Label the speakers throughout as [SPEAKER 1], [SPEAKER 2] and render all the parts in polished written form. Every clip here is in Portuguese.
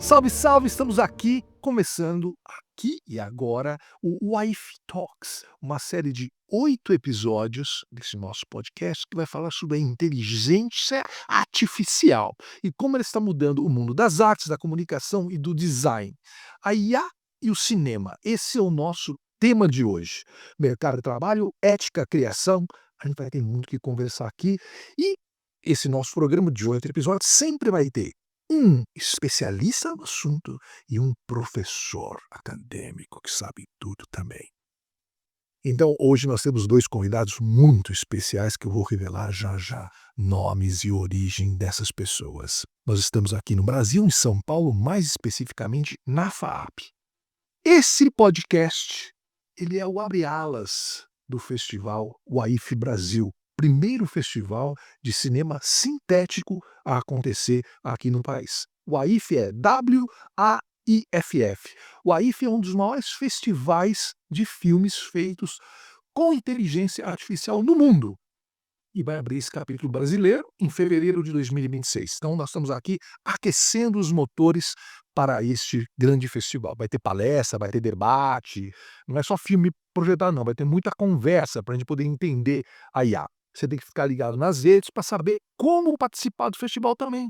[SPEAKER 1] Salve, salve! Estamos aqui, começando aqui e agora o WiFi Talks, uma série de 8 episódios desse nosso podcast que vai falar sobre a inteligência artificial e como ela está mudando o mundo das artes, da comunicação e do design. A IA e o cinema, esse é o nosso tema de hoje. Mercado de trabalho, ética, criação, a gente vai ter muito o que conversar aqui e esse nosso programa de 8 episódios sempre vai ter um especialista no assunto e um professor acadêmico que sabe tudo também. Então, hoje nós temos 2 convidados muito especiais que eu vou revelar já já nomes e origem dessas pessoas. Nós estamos aqui no Brasil, em São Paulo, mais especificamente na FAAP. Esse podcast, ele é o abre-alas do festival WAIF Brasil, primeiro festival de cinema sintético a acontecer aqui no país. O WAIF é WAIFF. O WAIF é um dos maiores festivais de filmes feitos com inteligência artificial no mundo. E vai abrir esse capítulo brasileiro em fevereiro de 2026. Então, nós estamos aqui aquecendo os motores para este grande festival. Vai ter palestra, vai ter debate, não é só filme projetado, não. Vai ter muita conversa para a gente poder entender a IA. Você tem que ficar ligado nas redes para saber como participar do festival também.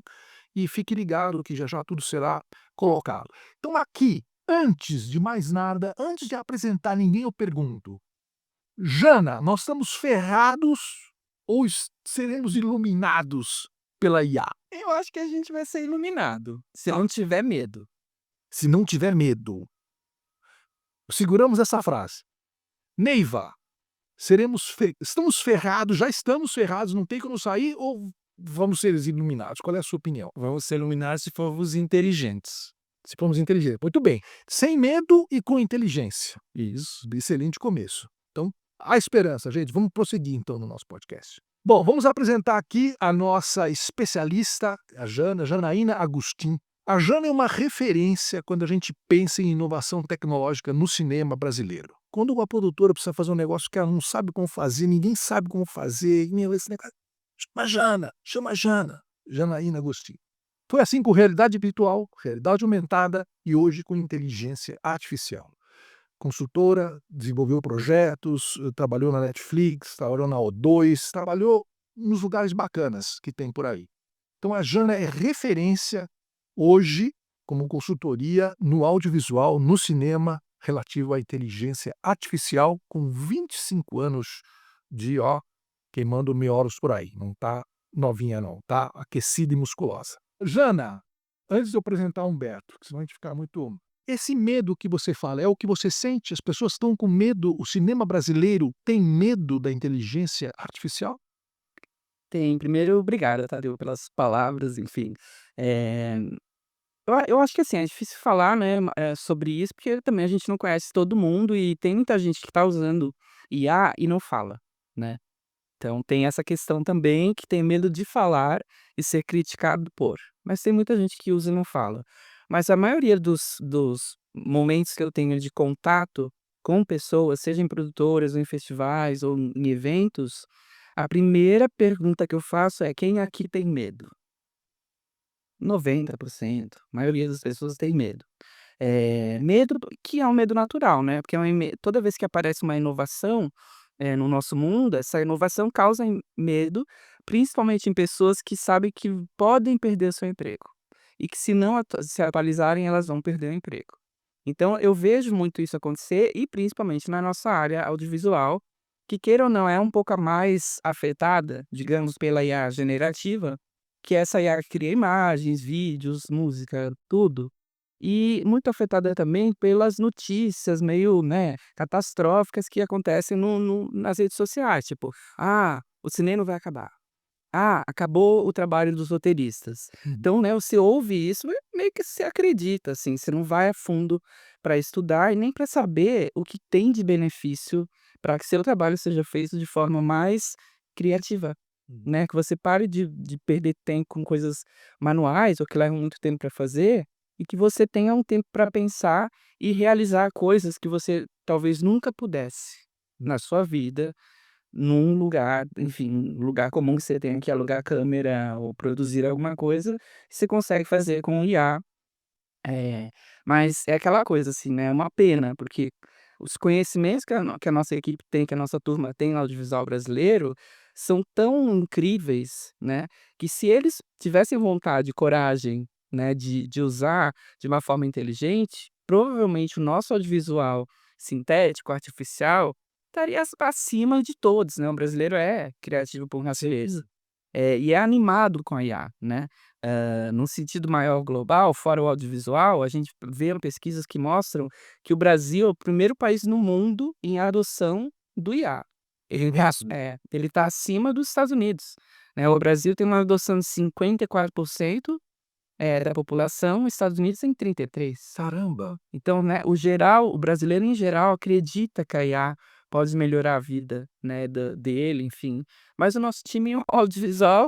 [SPEAKER 1] E fique ligado que já já tudo será colocado. Então, aqui, antes de mais nada, antes de apresentar ninguém, eu pergunto: Jana, nós estamos ferrados ou seremos iluminados pela IA?
[SPEAKER 2] Eu acho que a gente vai ser iluminado, se não tiver medo.
[SPEAKER 1] Se não tiver medo. Seguramos essa frase. Neiva, estamos ferrados, já estamos ferrados, não tem como sair ou vamos ser iluminados? Qual é a sua opinião?
[SPEAKER 2] Vamos ser iluminados se formos inteligentes.
[SPEAKER 1] Se formos inteligentes. Muito bem. Sem medo e com inteligência.
[SPEAKER 2] Isso.
[SPEAKER 1] Excelente começo. Então, há esperança, gente. Vamos prosseguir então no nosso podcast. Bom, vamos apresentar aqui a nossa especialista, a Janaína Agostinho. A Jana é uma referência quando a gente pensa em inovação tecnológica no cinema brasileiro. Quando uma produtora precisa fazer um negócio que ela não sabe como fazer, ninguém sabe como fazer, esse negócio, chama a Jana, Janaína Agostinho. Foi assim com realidade virtual, realidade aumentada e hoje com inteligência artificial. Consultora, desenvolveu projetos, trabalhou na Netflix, trabalhou na O2, trabalhou nos lugares bacanas que tem por aí. Então a Jana é referência hoje como consultoria no audiovisual, no cinema, relativo à inteligência artificial, com 25 anos de queimando miolos por aí. Não está novinha não, está aquecida e musculosa. Jana, antes de eu apresentar o Humberto, que senão a gente ficar muito... Esse medo que você fala é o que você sente? As pessoas estão com medo, o cinema brasileiro tem medo da inteligência artificial?
[SPEAKER 2] Primeiro, obrigado, Tadeu, pelas palavras, enfim. Eh, eu acho que, assim, é difícil falar, né, sobre isso, porque também a gente não conhece todo mundo e tem muita gente que está usando IA e não fala, né. Então tem essa questão também, que tem medo de falar e ser criticado por. Mas tem muita gente que usa e não fala. Mas a maioria dos momentos que eu tenho de contato com pessoas, seja em produtoras ou em festivais ou em eventos, a primeira pergunta que eu faço é: "Quem aqui tem medo?". 90%, a maioria das pessoas tem medo. Medo que é um medo natural, né, porque toda vez que aparece uma inovação, no nosso mundo, essa inovação causa medo, principalmente em pessoas que sabem que podem perder o seu emprego, e que se não se atualizarem, elas vão perder o emprego. Então eu vejo muito isso acontecer e principalmente na nossa área audiovisual, que queira ou não é um pouco a mais afetada, digamos, pela IA generativa, que essa IA cria imagens, vídeos, música, tudo. E muito afetada também pelas notícias meio, né, catastróficas que acontecem nas redes sociais, tipo: "Ah, o cinema vai acabar. Ah, acabou o trabalho dos roteiristas".
[SPEAKER 1] Uhum.
[SPEAKER 2] Então, né, você ouve isso e meio que você acredita, assim, você não vai a fundo para estudar e nem para saber o que tem de benefício para que seu trabalho seja feito de forma mais criativa,
[SPEAKER 1] Uhum.
[SPEAKER 2] né, que você pare de perder tempo com coisas manuais ou que levam muito tempo para fazer, e que você tenha um tempo para pensar e realizar coisas que você talvez nunca pudesse na sua vida, num lugar, enfim, um lugar comum que você tenha que alugar câmera ou produzir alguma coisa, você consegue fazer com o IA É, mas é aquela coisa, assim, né, é uma pena, porque os conhecimentos que a nossa equipe tem, que a nossa turma tem no audiovisual brasileiro, são tão incríveis, né, que se eles tivessem vontade e coragem, né, de usar de uma forma inteligente, provavelmente o nosso audiovisual sintético, artificial, estaria acima de todos, né, o brasileiro é criativo por natureza. E é animado com a IA, né. Num sentido maior global, fora o audiovisual, a gente vê pesquisas que mostram que o Brasil é o primeiro país no mundo em adoção do IA. Ele está acima dos Estados Unidos, né. O Brasil tem uma adoção de 54%, da população, os Estados Unidos tem 33%.
[SPEAKER 1] Caramba!
[SPEAKER 2] Então, né, o brasileiro em geral acredita que a IA pode melhorar a vida, né, dele, enfim. Mas o nosso time audiovisual,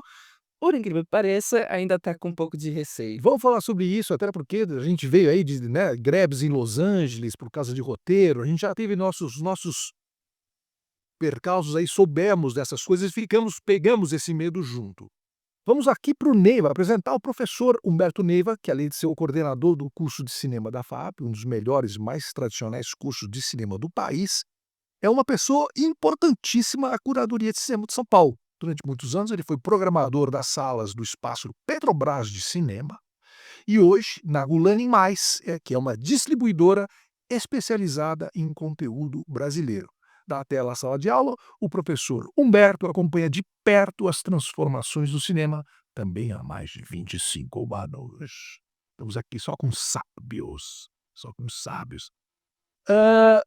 [SPEAKER 2] por incrível que pareça, ainda está com um pouco de receio.
[SPEAKER 1] Vamos falar sobre isso, até porque a gente veio aí de, né, greves em Los Angeles por causa de roteiro, a gente já teve nossos percalços aí, soubemos dessas coisas e pegamos esse medo junto. Vamos aqui para o Neiva, apresentar o professor Humberto Neiva, que além de ser o coordenador do curso de cinema da FAAP, um dos melhores e mais tradicionais cursos de cinema do país, é uma pessoa importantíssima à curadoria de cinema de São Paulo. Durante muitos anos ele foi programador das salas do espaço Petrobras de cinema e hoje na Gulani Mais, que é uma distribuidora especializada em conteúdo brasileiro. Da tela à sala de aula, o professor Humberto acompanha de perto as transformações do cinema, também há mais de 25 anos. Estamos aqui só com sábios, só com sábios. Ah,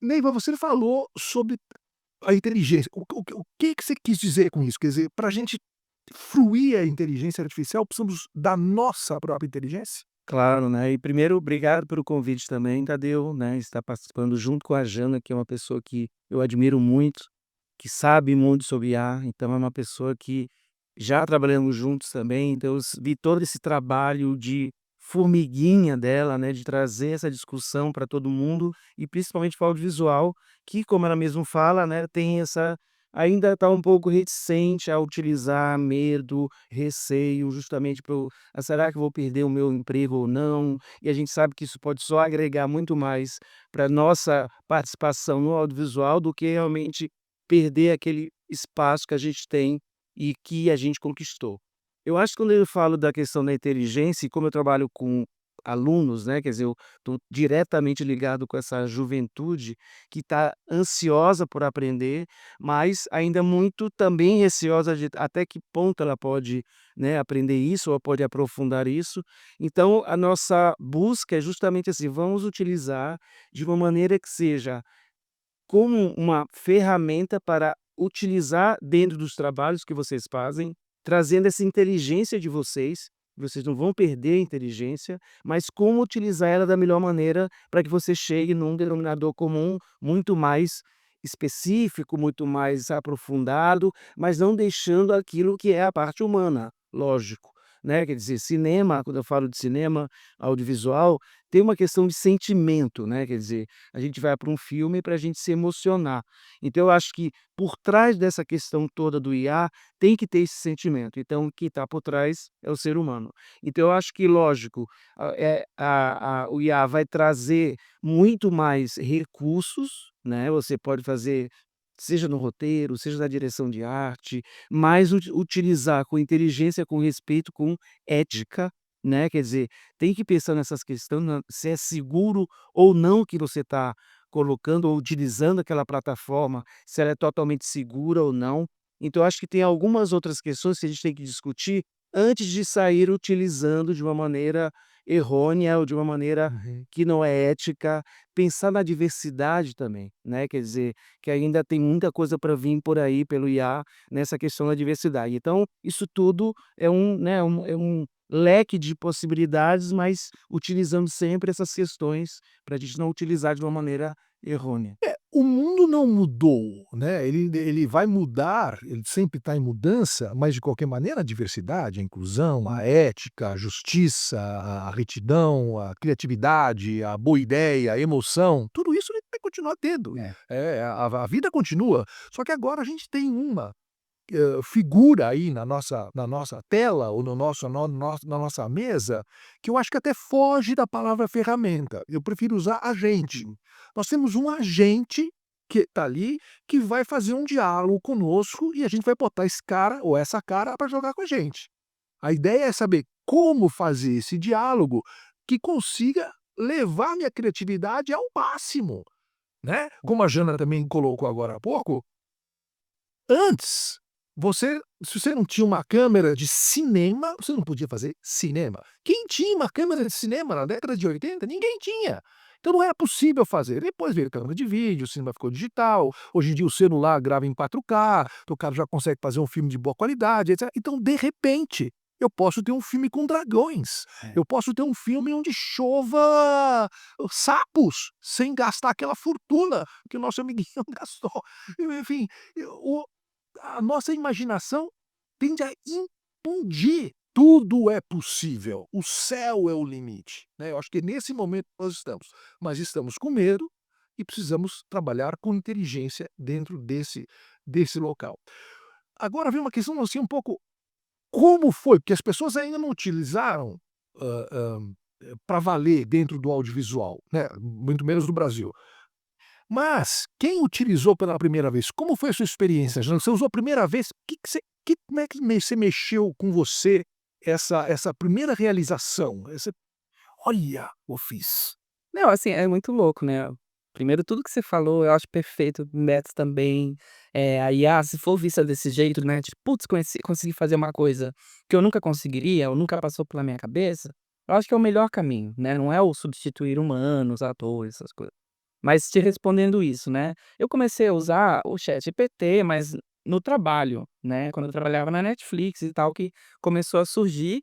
[SPEAKER 1] Neiva, você falou sobre a inteligência. O que você quis dizer com isso? Quer dizer, para a gente fruir a inteligência artificial, precisamos da nossa própria inteligência?
[SPEAKER 2] Claro, né. E primeiro, obrigado pelo convite também, Tadeu, né, estar participando junto com a Jana, que é uma pessoa que eu admiro muito, que sabe muito sobre IA, então é uma pessoa que já trabalhamos juntos também, então vi todo esse trabalho de formiguinha dela, né, de trazer essa discussão para todo mundo e principalmente para o audiovisual, que como ela mesmo fala, né, tem essa ainda está um pouco reticente a utilizar, medo, receio, justamente para será que eu vou perder o meu emprego ou não? E a gente sabe que isso pode só agregar muito mais para nossa participação no audiovisual do que realmente perder aquele espaço que a gente tem e que a gente conquistou. Eu acho que quando eu falo da questão da inteligência, e como eu trabalho com alunos, né, quer dizer, eu estou diretamente ligado com essa juventude que está ansiosa por aprender, mas ainda muito também receosa de até que ponto ela pode, né, aprender isso ou pode aprofundar isso. Então a nossa busca é justamente assim, vamos utilizar de uma maneira que seja como uma ferramenta para utilizar dentro dos trabalhos que vocês fazem, trazendo essa inteligência de vocês não vão perder a inteligência, mas como utilizar ela da melhor maneira para que você chegue num denominador comum muito mais específico, muito mais aprofundado, mas não deixando aquilo que é a parte humana, lógico, né, quer dizer, cinema, quando eu falo de cinema, audiovisual, tem uma questão de sentimento, né, quer dizer, a gente vai para um filme para a gente se emocionar. Então eu acho que por trás dessa questão toda do IA, tem que ter esse sentimento, então o que está por trás é o ser humano. Então eu acho que lógico, o IA vai trazer muito mais recursos, né, você pode fazer, seja no roteiro, seja na direção de arte, mas utilizar com inteligência, com respeito, com ética, né, quer dizer, tem que pensar nessas questões, se é seguro ou não que você está colocando ou utilizando aquela plataforma, se ela é totalmente segura ou não. Então eu acho que tem algumas outras questões que a gente tem que discutir antes de sair utilizando de uma maneira errônea ou de uma maneira
[SPEAKER 1] Uhum.
[SPEAKER 2] que não é ética, pensar na diversidade também, né, quer dizer, que ainda tem muita coisa para vir por aí pelo IA, nessa questão da diversidade. Então, isso tudo é um leque de possibilidades, mas utilizando sempre essas questões para a gente não utilizar de uma maneira errônea.
[SPEAKER 1] O mundo não mudou, né, ele vai mudar, ele sempre está em mudança, mas de qualquer maneira a diversidade, a inclusão, a ética, a justiça, a retidão, a criatividade, a boa ideia, a emoção, tudo isso ele vai continuar tendo.
[SPEAKER 2] É.
[SPEAKER 1] A vida continua, só que agora a gente tem uma figura aí na nossa tela ou na nossa mesa, que eu acho que até foge da palavra ferramenta. Eu prefiro usar agente. Nós temos um agente que está ali, que vai fazer um diálogo conosco e a gente vai botar esse cara ou essa cara para jogar com a gente. A ideia é saber como fazer esse diálogo que consiga levar minha criatividade ao máximo, né. Como a Jana também colocou agora há pouco, antes, se você não tinha uma câmera de cinema, você não podia fazer cinema. Quem tinha uma câmera de cinema na década de 80? Ninguém tinha. Então não era possível fazer. Depois veio câmera de vídeo, o cinema ficou digital, hoje em dia o celular grava em 4K, então o cara já consegue fazer um filme de boa qualidade, etc. Então, de repente, eu posso ter um filme com dragões,
[SPEAKER 2] É.
[SPEAKER 1] eu posso ter um filme onde chova sapos, sem gastar aquela fortuna que o nosso amiguinho gastou. Enfim, o a nossa imaginação tende a impundir. Tudo é possível, o céu é o limite, né, eu acho que nesse momento nós estamos, mas estamos com medo e precisamos trabalhar com inteligência dentro desse local. Agora vem uma questão, assim, um pouco como foi? Porque as pessoas ainda não utilizaram, pra valer dentro do audiovisual, né, muito menos no Brasil. Mas quem utilizou pela primeira vez, como foi a sua experiência, Jana? Você usou a primeira vez, como é que você mexeu com você essa primeira realização? "Olha, eu fiz".
[SPEAKER 2] Não, assim, é muito louco, né. Primeiro, tudo que você falou eu acho perfeito, métodos também, a IA, se for vista desse jeito, né, tipo: "Putz, consegui fazer uma coisa que eu nunca conseguiria ou nunca passou pela minha cabeça", eu acho que é o melhor caminho, né, não é o substituir humanos, atores, essas coisas. Mas te respondendo isso, né, eu comecei a usar o ChatGPT, mas no trabalho, né, quando eu trabalhava na Netflix e tal, que começou a surgir,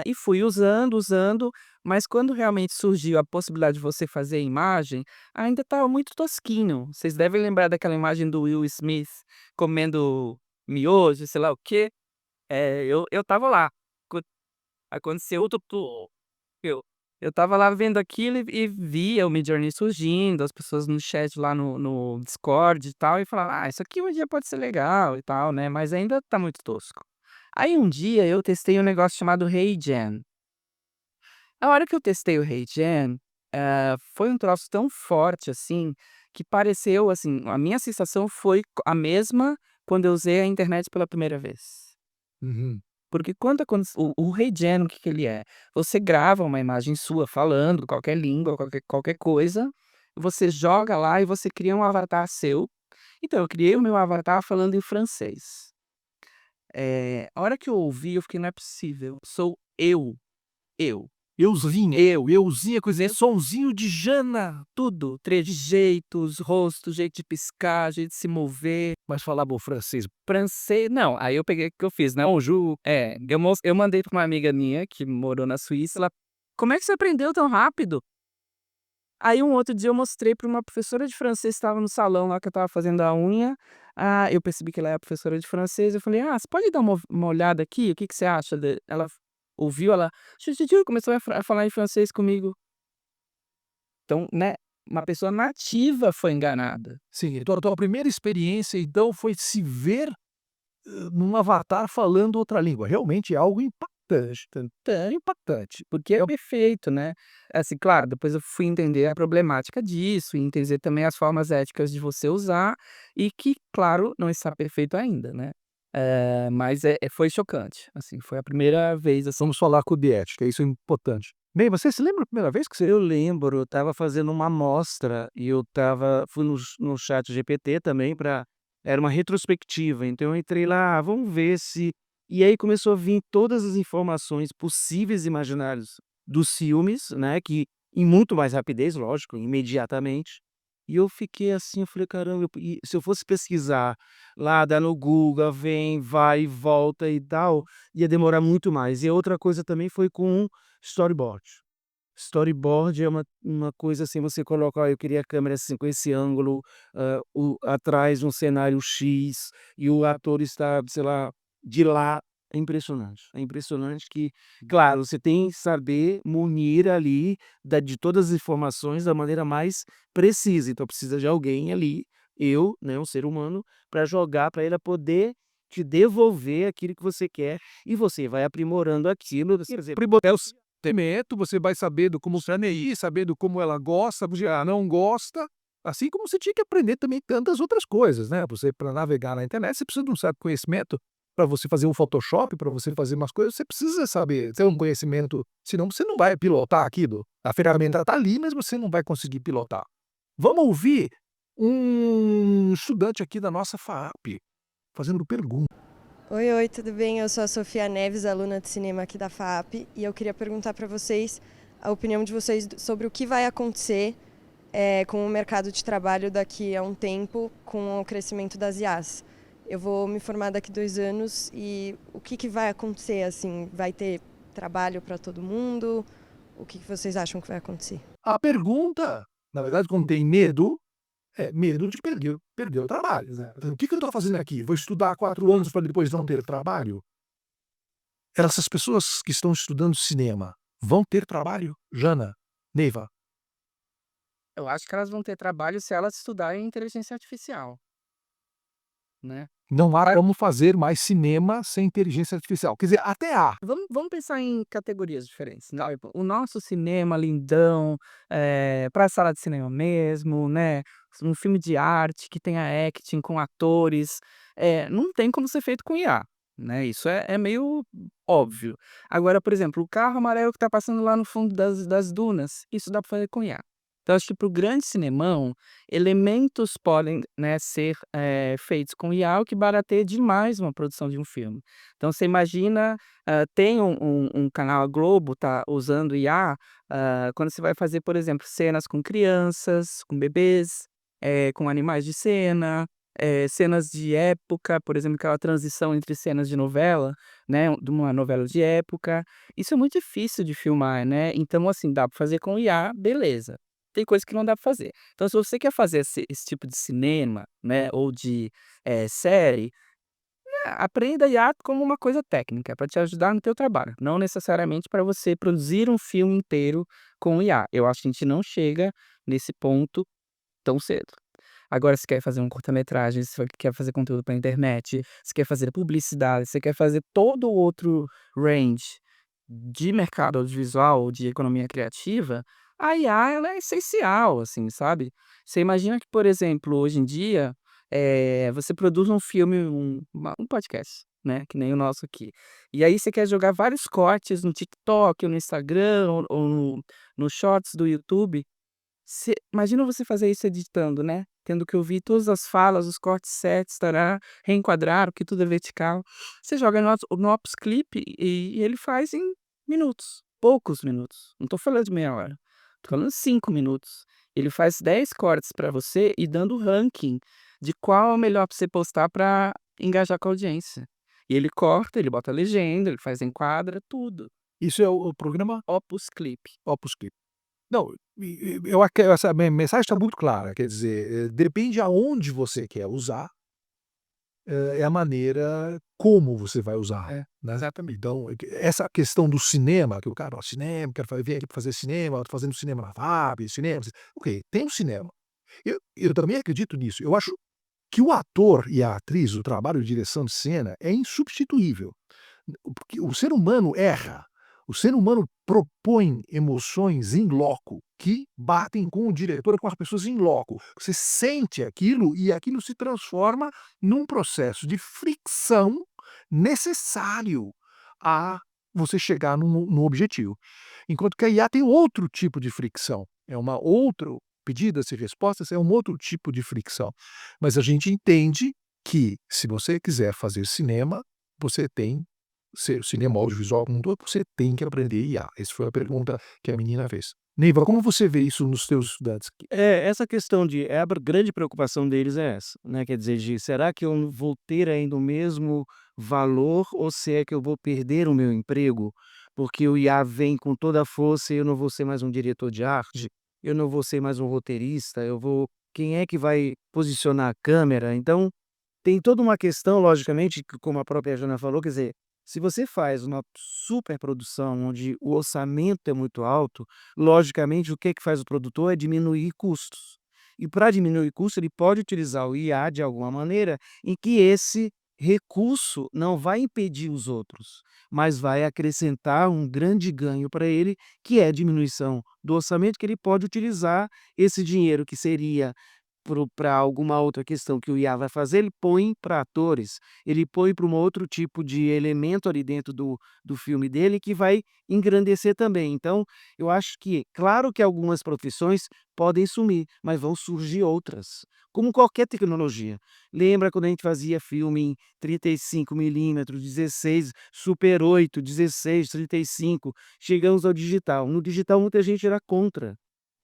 [SPEAKER 2] e fui usando, usando, mas quando realmente surgiu a possibilidade de você fazer imagem, ainda estava muito tosquinho. Vocês devem lembrar daquela imagem do Will Smith comendo miojo, sei lá o quê. Eu estava lá, co aconteceu tudo. Eu estava lá vendo aquilo e via o Midjourney surgindo, as pessoas no chat lá no Discord e tal, e falava: "Ah, isso aqui um dia pode ser legal e tal, né, mas ainda tá muito tosco". Aí um dia eu testei um negócio chamado HeyGen. A hora que eu testei o HeyGen, foi um troço tão forte, assim, que pareceu, assim, a minha sensação foi a mesma quando eu usei a internet pela primeira vez.
[SPEAKER 1] Uhum.
[SPEAKER 2] Porque quando o HeyGen, o que que ele é? Você grava uma imagem sua falando qualquer língua, qualquer coisa, você joga lá e você cria um avatar seu. Então eu criei o meu avatar falando em francês. A hora que eu ouvi, eu fiquei: "Não é possível, sou eu,
[SPEAKER 1] Euzinha com esse
[SPEAKER 2] eu,
[SPEAKER 1] sonzinho de Jana,
[SPEAKER 2] tudo, trejeitos, rosto, jeito de piscar, jeito de se mover".
[SPEAKER 1] mas falava o francês.
[SPEAKER 2] Francês não, aí eu peguei o que eu fiz, né, bonjour, eu mandei pra uma amiga minha que morou na Suíça, ela: "Como é que você aprendeu tão rápido?". Aí um outro dia eu mostrei pra uma professora de francês que estava no salão lá que eu estava fazendo a unha, eu percebi que ela é professora de francês, eu falei: "Ah, você pode dar uma olhada aqui, o que que você acha de", ela ouviu, ela começou a falar em francês comigo. Então, né, uma pessoa nativa foi enganada.
[SPEAKER 1] Sim, então a tua primeira experiência, então, foi se ver, num avatar falando outra língua. Realmente é algo impactante, impactante.
[SPEAKER 2] Porque é
[SPEAKER 1] É
[SPEAKER 2] perfeito, né. Assim, claro, depois eu fui entender a problemática disso e entender também as formas éticas de você usar, e que, claro, não está perfeito ainda, né. Mas foi chocante, assim, foi a primeira vez, assim.
[SPEAKER 1] Vamos falar com de ética, isso é importante. Bem, você se lembra a primeira vez que você
[SPEAKER 3] Eu lembro, eu estava fazendo uma amostra e eu fui no ChatGPT também para era uma retrospectiva, então eu entrei lá: vamos ver se", e aí começou a vir todas as informações possíveis e imaginários dos filmes, né, que em muito mais rapidez, lógico, imediatamente. E eu fiquei assim, eu falei: "Caramba, se eu fosse pesquisar lá, dar no Google, vem, vai e volta e tal, ia demorar muito mais". E outra coisa também foi com storyboard. Storyboard é uma coisa assim, você coloca: "Ó, eu queria a câmera assim, com esse ângulo, atrás um cenário X, e o ator está, sei lá, de lá". É impressionante. É impressionante que, claro, você tem que saber munir ali de todas as informações da maneira mais precisa, então precisa de alguém ali, eu, né, um ser humano, para jogar, para ele poder te devolver aquilo que você quer e você vai aprimorando aquilo. Quer dizer,
[SPEAKER 1] Aprimorar o sentimento, você vai sabendo como sanear, sabendo como ela gosta, já não gosta. Assim como você tinha que aprender também tantas outras coisas, né? Você, para navegar na internet, você precisa de um certo conhecimento. Para você fazer um Photoshop, para você fazer umas coisas, você precisa saber, ter um conhecimento, senão você não vai pilotar aquilo. A ferramenta está ali, mas você não vai conseguir pilotar. Vamos ouvir um estudante aqui da nossa FAAP fazendo pergunta.
[SPEAKER 4] Oi, tudo bem? Eu sou a Sofia Neves, aluna de cinema aqui da FAAP, e eu queria perguntar para vocês a opinião de vocês sobre o que vai acontecer com o mercado de trabalho daqui a um tempo com o crescimento das IAs. Eu vou me formar daqui 2 anos e o que vai acontecer? Assim, vai ter trabalho para todo mundo? O que vocês acham que vai acontecer?
[SPEAKER 1] A pergunta, na verdade, quando tem medo, é medo de perder o trabalho, né? O que eu estou fazendo aqui? Vou estudar 4 anos para depois não ter trabalho? Essas pessoas que estão estudando cinema vão ter trabalho? Jana, Neiva,
[SPEAKER 2] Eu acho que elas vão ter trabalho se elas estudarem inteligência artificial, né?
[SPEAKER 1] não há como fazer mais cinema sem inteligência artificial. Quer dizer, até há.
[SPEAKER 2] Vamos pensar em categorias diferentes, né, o nosso cinema lindão, pra sala de cinema mesmo, né, um filme de arte que tenha acting com atores, não tem como ser feito com IA, né, isso é meio óbvio. Agora, por exemplo, o carro amarelo que tá passando lá no fundo das dunas, isso dá pra fazer com IA. Então acho que para o grande cinemão, elementos podem, né, ser, feitos com IA, o que barateia demais uma produção de um filme. Então você imagina, tem um canal, a Globo tá usando IA, quando você vai fazer, por exemplo, cenas com crianças, com bebês, com animais de cena, cenas de época, por exemplo, aquela transição entre cenas de novela, né, de uma novela de época. Isso é muito difícil de filmar, né, então assim, dá para fazer com IA, beleza. Tem coisa que não dá para fazer. Então se você quer fazer esse tipo de cinema, né, ou de, série, aprenda IA como uma coisa técnica, para te ajudar no teu trabalho, não necessariamente para você produzir um filme inteiro com IA. Eu acho que a gente não chega nesse ponto tão cedo. Agora, se quer fazer um curta-metragem, se quer fazer conteúdo para internet, se quer fazer publicidade, se quer fazer todo o outro range de mercado audiovisual ou de economia criativa, a IA ela é essencial, assim, sabe. Você imagina que, por exemplo, hoje em dia, você produz um filme, um podcast, né, que nem o nosso aqui. E aí você quer jogar vários cortes no TikTok ou no Instagram ou no Shorts do YouTube. Imagina você fazer isso editando, né, tendo que ouvir todas as falas, os cortes certos, tará, reenquadrar, porque tudo é vertical. Você joga no Ops Clip e ele faz em minutos, poucos minutos. Não tô falando de meia hora, tô falando 5 minutos. Ele faz 10 cortes para você e dando ranking de qual é o melhor para você postar para engajar com a audiência. E ele corta, ele bota legenda, ele faz enquadra, tudo.
[SPEAKER 1] Isso é o programa
[SPEAKER 2] Opus Clip.
[SPEAKER 1] Opus Clip. Não, eu essa mensagem está muito clara, quer dizer, depende aonde você quer usar, é a maneira como você vai usar,
[SPEAKER 2] É,
[SPEAKER 1] né.
[SPEAKER 2] exatamente.
[SPEAKER 1] Então, essa questão do cinema, que o cara: "Ó, cinema, quero vir aqui pra fazer cinema, tô fazendo cinema na FAP, cinema", ok, tem o cinema. Eu também acredito nisso, eu acho que o ator e a atriz, o trabalho de direção de cena é insubstituível. Porque o ser humano erra, o ser humano propõe emoções in loco, que batem com o diretor, com as pessoas in loco. Você sente aquilo e aquilo se transforma num processo de fricção necessário a você chegar no objetivo. Enquanto que a IA tem outro tipo de fricção, é uma outro pedidas e respostas, é um outro tipo de fricção. Mas a gente entende que, se você quiser fazer cinema, você tem ser cinema audiovisual como um todo, você tem que aprender IA. Essa foi a pergunta que a menina fez. Neiva, como você vê isso nos teus estudantes?
[SPEAKER 3] Essa questão a grande preocupação deles é essa, né, quer dizer, será que eu vou ter ainda o mesmo valor ou se é que eu vou perder o meu emprego? Porque o IA vem com toda a força e eu não vou ser mais um diretor de arte, eu não vou ser mais um roteirista, quem é que vai posicionar a câmera? Então, tem toda uma questão, logicamente, que como a própria Jana falou, quer dizer, se você faz uma superprodução onde o orçamento é muito alto, logicamente o que faz o produtor é diminuir custos. E para diminuir custo, ele pode utilizar o IA de alguma maneira em que esse recurso não vai impedir os outros, mas vai acrescentar um grande ganho para ele, que é a diminuição do orçamento, que ele pode utilizar esse dinheiro que seria para alguma outra questão que o IA vai fazer, ele põe para atores, ele põe para um outro tipo de elemento ali dentro do filme dele que vai engrandecer também. Então, eu acho que, claro que algumas profissões podem sumir, mas vão surgir outras, como qualquer tecnologia. Lembra quando a gente fazia filme em 35 milímetros, 16, Super 8, 16, 35, chegamos ao digital. No digital muita gente era contra.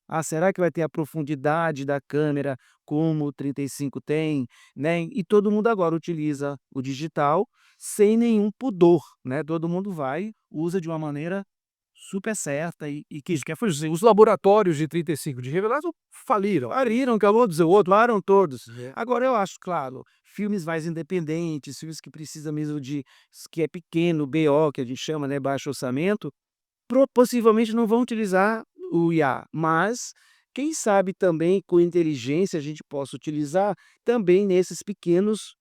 [SPEAKER 3] Ah, será que vai ter a profundidade da câmera como o 35 tem, né? E todo mundo agora utiliza o digital sem nenhum pudor, né? Todo mundo vai, usa de uma maneira super certa e que
[SPEAKER 1] Isso quer dizer, os laboratórios de 35 de revelação faliram.
[SPEAKER 3] pariram, acabou de dizer o outro, pararam todos.
[SPEAKER 1] É.
[SPEAKER 3] Agora eu acho, claro, filmes mais independentes, filmes que precisam mesmo que é pequeno, BO, que a gente chama, né, baixo orçamento, possivelmente não vão utilizar o IA, mas quem sabe também com inteligência a gente possa utilizar também nesses pequenos,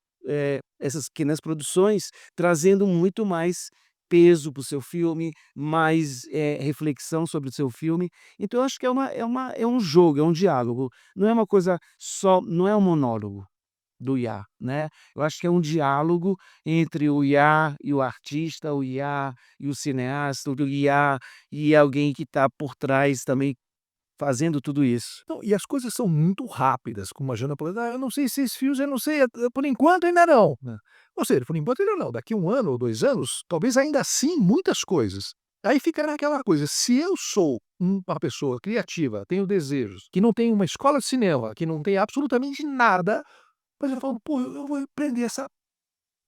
[SPEAKER 3] essas pequenas produções, trazendo muito mais peso para o seu filme, mais, reflexão sobre o seu filme. Então eu acho que é um jogo, é um diálogo, não é uma coisa só, não é um monólogo do IA, né. Eu acho que é um diálogo entre o IA e o artista, o IA e o cineasta, o IA e alguém que está por trás também fazendo tudo isso.
[SPEAKER 1] Não, e as coisas são muito rápidas, como a Jana falou: "Ah, eu não sei se esses fios, eu não sei, por enquanto ainda não", né. Ou seja, por enquanto ainda não, daqui 1 ano ou 2 anos, talvez ainda assim muitas coisas. Aí fica naquela coisa, se eu sou uma pessoa criativa, tenho desejos, que não tem uma escola de cinema, que não tem absolutamente nada, mas eu falo: "Pô, eu vou aprender essa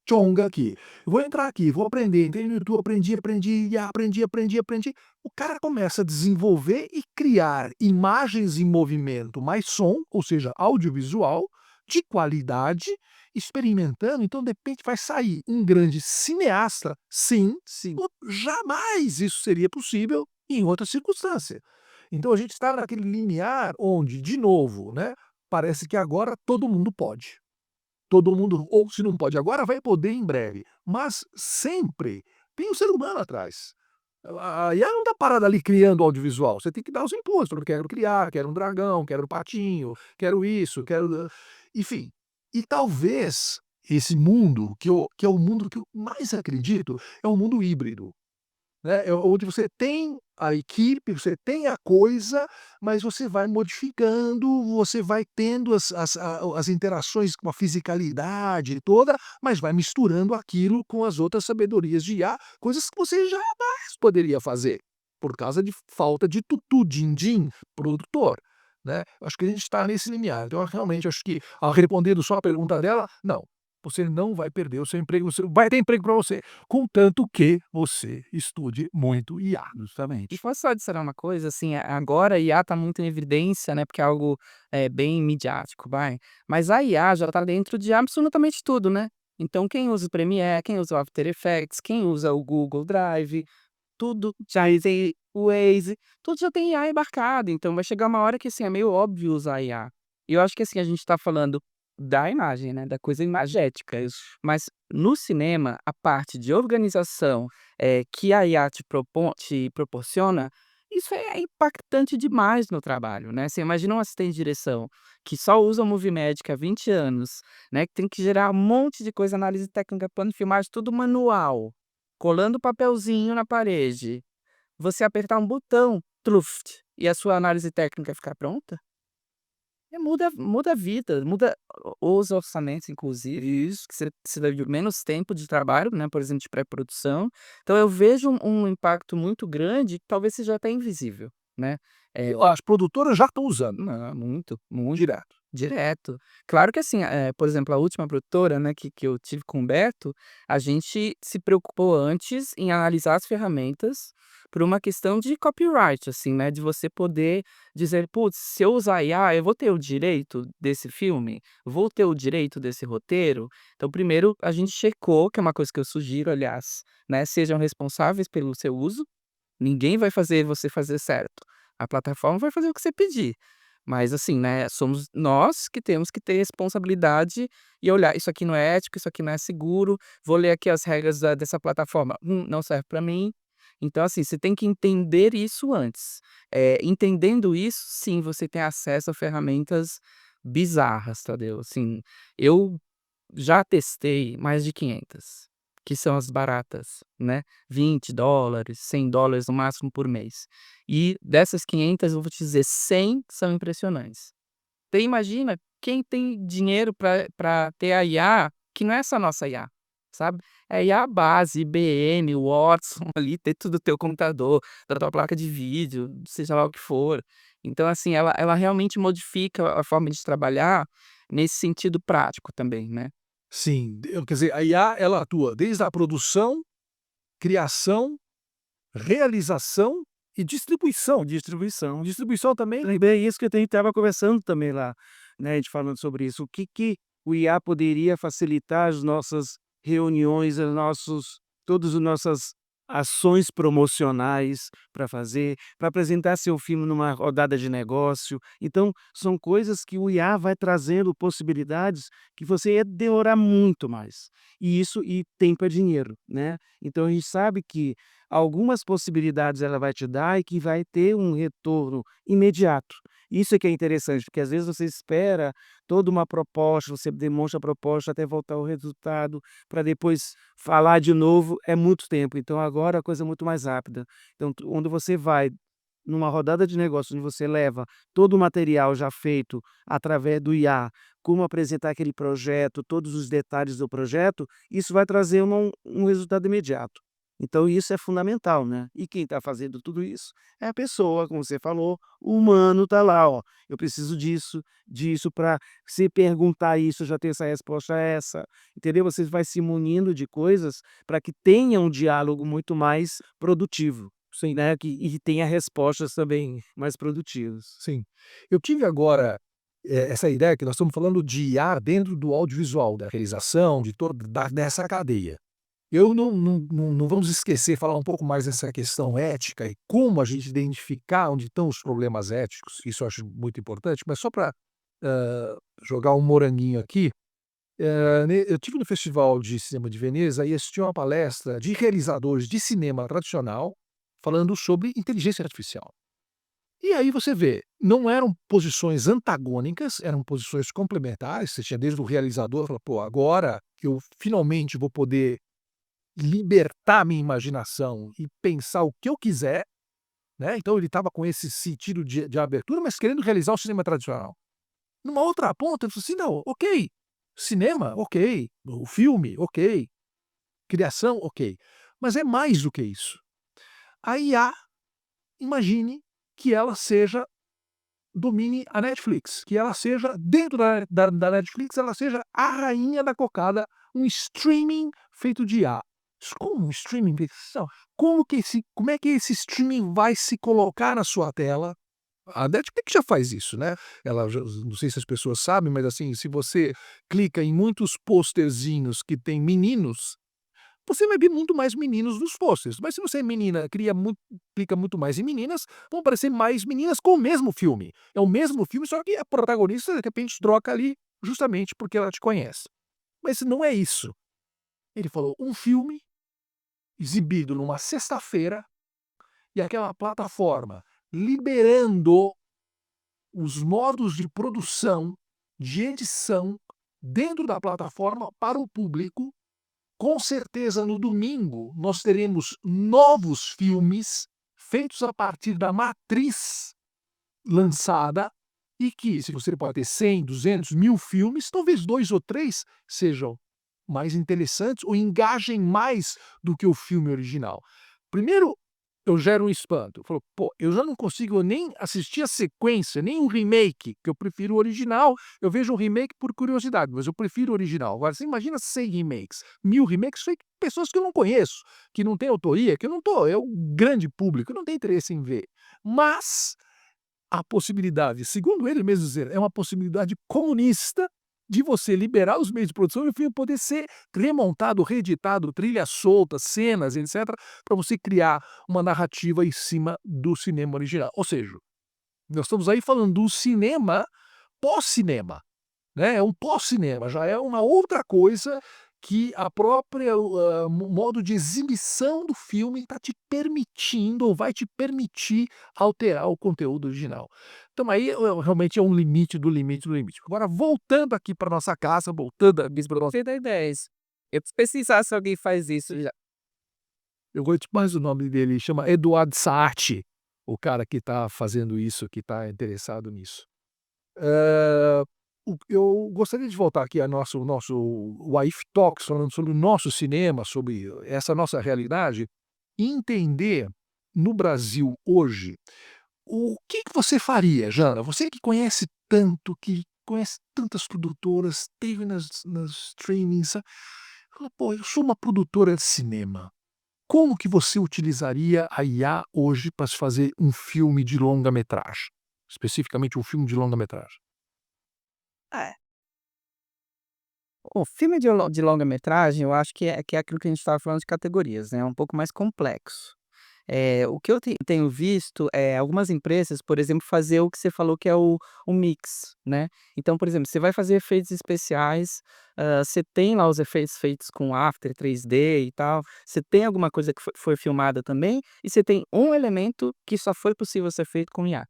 [SPEAKER 1] tchonga aqui. Eu vou entrar aqui, vou aprender, entrei no YouTube, aprendi, e aprendi. O cara começa a desenvolver e criar imagens em movimento, mais som, ou seja, audiovisual, de qualidade, experimentando, então de repente vai sair um grande cineasta, sim,
[SPEAKER 3] Sim.
[SPEAKER 1] jamais isso seria possível em outra circunstância. Então a gente está naquele limiar onde, de novo, né, parece que agora todo mundo pode. Todo mundo, ou se não pode agora, vai poder em breve. Mas sempre tem o ser humano atrás. A IA não está parada ali criando audiovisual, você tem que dar os impulsos, eu quero criar, quero um dragão, quero um patinho, quero isso, quero enfim. E talvez esse mundo que é o mundo que eu mais acredito, é o mundo híbrido. Né, onde você tem a equipe, você tem a coisa, mas você vai modificando, você vai tendo as interações com a fisicalidade toda, mas vai misturando aquilo com as outras sabedorias de IA, coisas que você jamais poderia fazer, por causa de falta de tutu, din-din, produtor, né. Acho que a gente está nesse limiar. Então eu realmente acho que, respondendo só a pergunta dela, não, você não vai perder o seu emprego, você vai ter emprego para você. Contanto que você estude muito IA.
[SPEAKER 2] E
[SPEAKER 3] Justamente.
[SPEAKER 2] posso só adicionar uma coisa, assim, agora a IA tá muito em evidência, né, porque é algo, bem midiático, vai, mas a IA já tá dentro de absolutamente tudo, né. Então quem usa o Premiere, quem usa o After Effects, quem usa o Google Drive, tudo já tem o Waze, tudo já tem IA embarcado, então vai chegar uma hora que, assim, é meio óbvio usar IA. E eu acho que, assim, a gente tá falando da imagem, né, da coisa imagética, mas no cinema, a parte de organização, que a IA te proporciona, isso é impactante demais no trabalho, né. Você imagina um assistente de direção que só usa o Movimagic há 20 anos, né, que tem que gerar um monte de coisa, análise técnica, plano de filmagem, tudo manual, colando papelzinho na parede. Você apertar um botão, truft, e a sua análise técnica ficar pronta? Muda a vida, muda os orçamentos, inclusive, isso, que você precisa de menos tempo de trabalho, né, por exemplo, de pré-produção. Então eu vejo um impacto muito grande, que talvez seja até invisível, né.
[SPEAKER 1] E as produtoras já estão usando,
[SPEAKER 2] Não, muito, muito.
[SPEAKER 1] direto.
[SPEAKER 2] Direto. Claro que assim, por exemplo, a última produtora, né, que eu tive com o Humberto, a gente se preocupou antes em analisar as ferramentas por uma questão de copyright, assim, né, de você poder dizer: "Putz, se eu usar IA, eu vou ter o direito desse filme? Vou ter o direito desse roteiro?". Então primeiro a gente checou, que é uma coisa que eu sugiro, aliás, né, sejam responsáveis pelo seu uso, ninguém vai fazer você fazer certo, a plataforma vai fazer o que você pedir. Mas assim, né, somos nós que temos que ter responsabilidade e olhar: "Isso aqui não é ético, isso aqui não é seguro, vou ler aqui as regras dessa plataforma, não serve para mim". Então assim, você tem que entender isso antes. Entendendo isso, sim, você tem acesso a ferramentas bizarras, Tadeu. Assim, eu já testei mais de 500, que são as baratas, né, $20, $100 no máximo por mês. E dessas 500 eu vou te dizer, 100 são impressionantes. Então imagina quem tem dinheiro para ter a IA, que não é essa nossa IA, sabe. É IA base, IBM, Watson ali dentro do teu computador, da tua placa de vídeo, seja lá o que for. Então assim, ela realmente modifica a forma de trabalhar nesse sentido prático também, né.
[SPEAKER 1] Sim, quer dizer, a IA ela atua desde a produção, criação, realização e distribuição.
[SPEAKER 3] Distribuição.
[SPEAKER 1] Distribuição também?
[SPEAKER 3] É bem isso que a gente estava conversando também lá, né, a gente falando sobre isso. O que que o IA poderia facilitar as nossas reuniões, todas as nossas ações promocionais para fazer, para apresentar seu filme numa rodada de negócio. Então, são coisas que o IA vai trazendo possibilidades que você ia demorar muito mais. E tempo é dinheiro, né. Então a gente sabe que algumas possibilidades ela vai te dar e que vai ter um retorno imediato. Isso é que é interessante, porque às vezes você espera toda uma proposta, você demonstra a proposta até voltar o resultado, para depois falar de novo, é muito tempo. Então agora a coisa é muito mais rápida. Então onde você vai numa rodada de negócios, onde você leva todo o material já feito através do IA, como apresentar aquele projeto, todos os detalhes do projeto, isso vai trazer um resultado imediato. Então isso é fundamental, né. E quem está fazendo tudo isso é a pessoa, como você falou, o humano está lá, ó, eu preciso disso, disso, para se perguntar isso, eu já tenho essa resposta essa, entendeu? Você vai se munindo de coisas para que tenha um diálogo muito mais produtivo,
[SPEAKER 1] Sim,
[SPEAKER 3] né, e tenha respostas também mais produtivas.
[SPEAKER 1] sim. Eu tive agora, essa ideia que nós estamos falando de IA dentro do audiovisual, da realização, de toda dessa cadeia. Eu não vamos esquecer, falar um pouco mais dessa questão ética e como a gente identificar onde estão os problemas éticos, isso eu acho muito importante, mas só para jogar um moranguinho aqui, eu tive no Festival de Cinema de Veneza e assisti uma palestra de realizadores de cinema tradicional falando sobre inteligência artificial. E aí você vê, não eram posições antagônicas, eram posições complementares, você tinha desde o realizador, falou: "Pô, agora que eu finalmente vou poder libertar minha imaginação e pensar o que eu quiser", né, então ele estava com esse sentido de abertura, mas querendo realizar o cinema tradicional. Numa outra ponta, ele falou assim: "Não, ok, cinema, ok, o filme, ok, criação, ok, mas é mais do que isso. A IA, imagine que ela seja domine a Netflix, que ela seja dentro da Netflix, ela seja a rainha da cocada, um streaming feito de IA. Como um streaming feito como é que esse streaming vai se colocar na sua tela? A Netflix já faz isso, né, ela já, não sei se as pessoas sabem, mas, assim, se você clica em muitos posterzinhos que tem meninos, você vai ver muito mais meninos nos posters, mas se você é menina, clica muito mais em meninas, vão aparecer mais meninas com o mesmo filme. É o mesmo filme, só que a protagonista, de repente, troca ali, justamente porque ela te conhece. Mas não é isso. Ele falou: um filme exibido numa sexta-feira e aquela plataforma liberando os modos de produção, de edição, dentro da plataforma para o público. Com certeza, no domingo, nós teremos novos filmes feitos a partir da matriz lançada e que, se você pode ter 100, 200, 1000 filmes, talvez 2 ou 3 sejam mais interessantes ou engajem mais do que o filme original. Primeiro, eu gero um espanto. Falo: "Pô, eu já não consigo nem assistir a sequência, nem um remake, que eu prefiro o original. Eu vejo um remake por curiosidade, mas eu prefiro o original". Agora você imagina 100 remakes, 1000 remakes feitos por pessoas que eu não conheço, que não têm autoria, que eu não tô, é o grande público, eu não tenho interesse em ver. Mas a possibilidade, segundo ele mesmo dizer, é uma possibilidade comunista de você liberar os meios de produção e o filme poder ser remontado, reeditado, trilhas soltas, cenas, etc, para você criar uma narrativa em cima do cinema original. Ou seja, Nós estamos aí falando do cinema pós-cinema, né? É um pós-cinema, já é uma outra coisa que a própria modo de exibição do filme está te permitindo ou vai te permitir alterar o conteúdo original. Então aí realmente é um limite do limite do limite. Agora voltando aqui para nossa casa, voltando a para nossa...
[SPEAKER 2] Gostei da ideia. Eu preciso pesquisar se alguém faz isso já.
[SPEAKER 1] Eu gosto mais do nome dele, chama Eduardo Saatchi, o cara que está fazendo isso, que está interessado nisso. Eu gostaria de voltar aqui ao nosso Wife Talks, falando sobre o nosso cinema, sobre essa nossa realidade, e entender no Brasil hoje o que você faria, Jana? Você que conhece tanto, que conhece tantas produtoras, teve nas streamings, sabe? Fala, pô, eu sou uma produtora de cinema. Como que você utilizaria a IA hoje para se fazer um filme de longa-metragem? Especificamente um filme de longa-metragem.
[SPEAKER 2] É. O filme de longa-metragem, eu acho que é aquilo que a gente estava falando de categorias, né, é um pouco mais complexo. O que eu tenho visto, algumas empresas, por exemplo, fazer o que você falou que é o mix, né. Então, por exemplo, você vai fazer efeitos especiais, você tem lá os efeitos feitos com After 3D e tal, você tem alguma coisa que foi filmada também, e você tem um elemento que só foi possível ser feito com IA.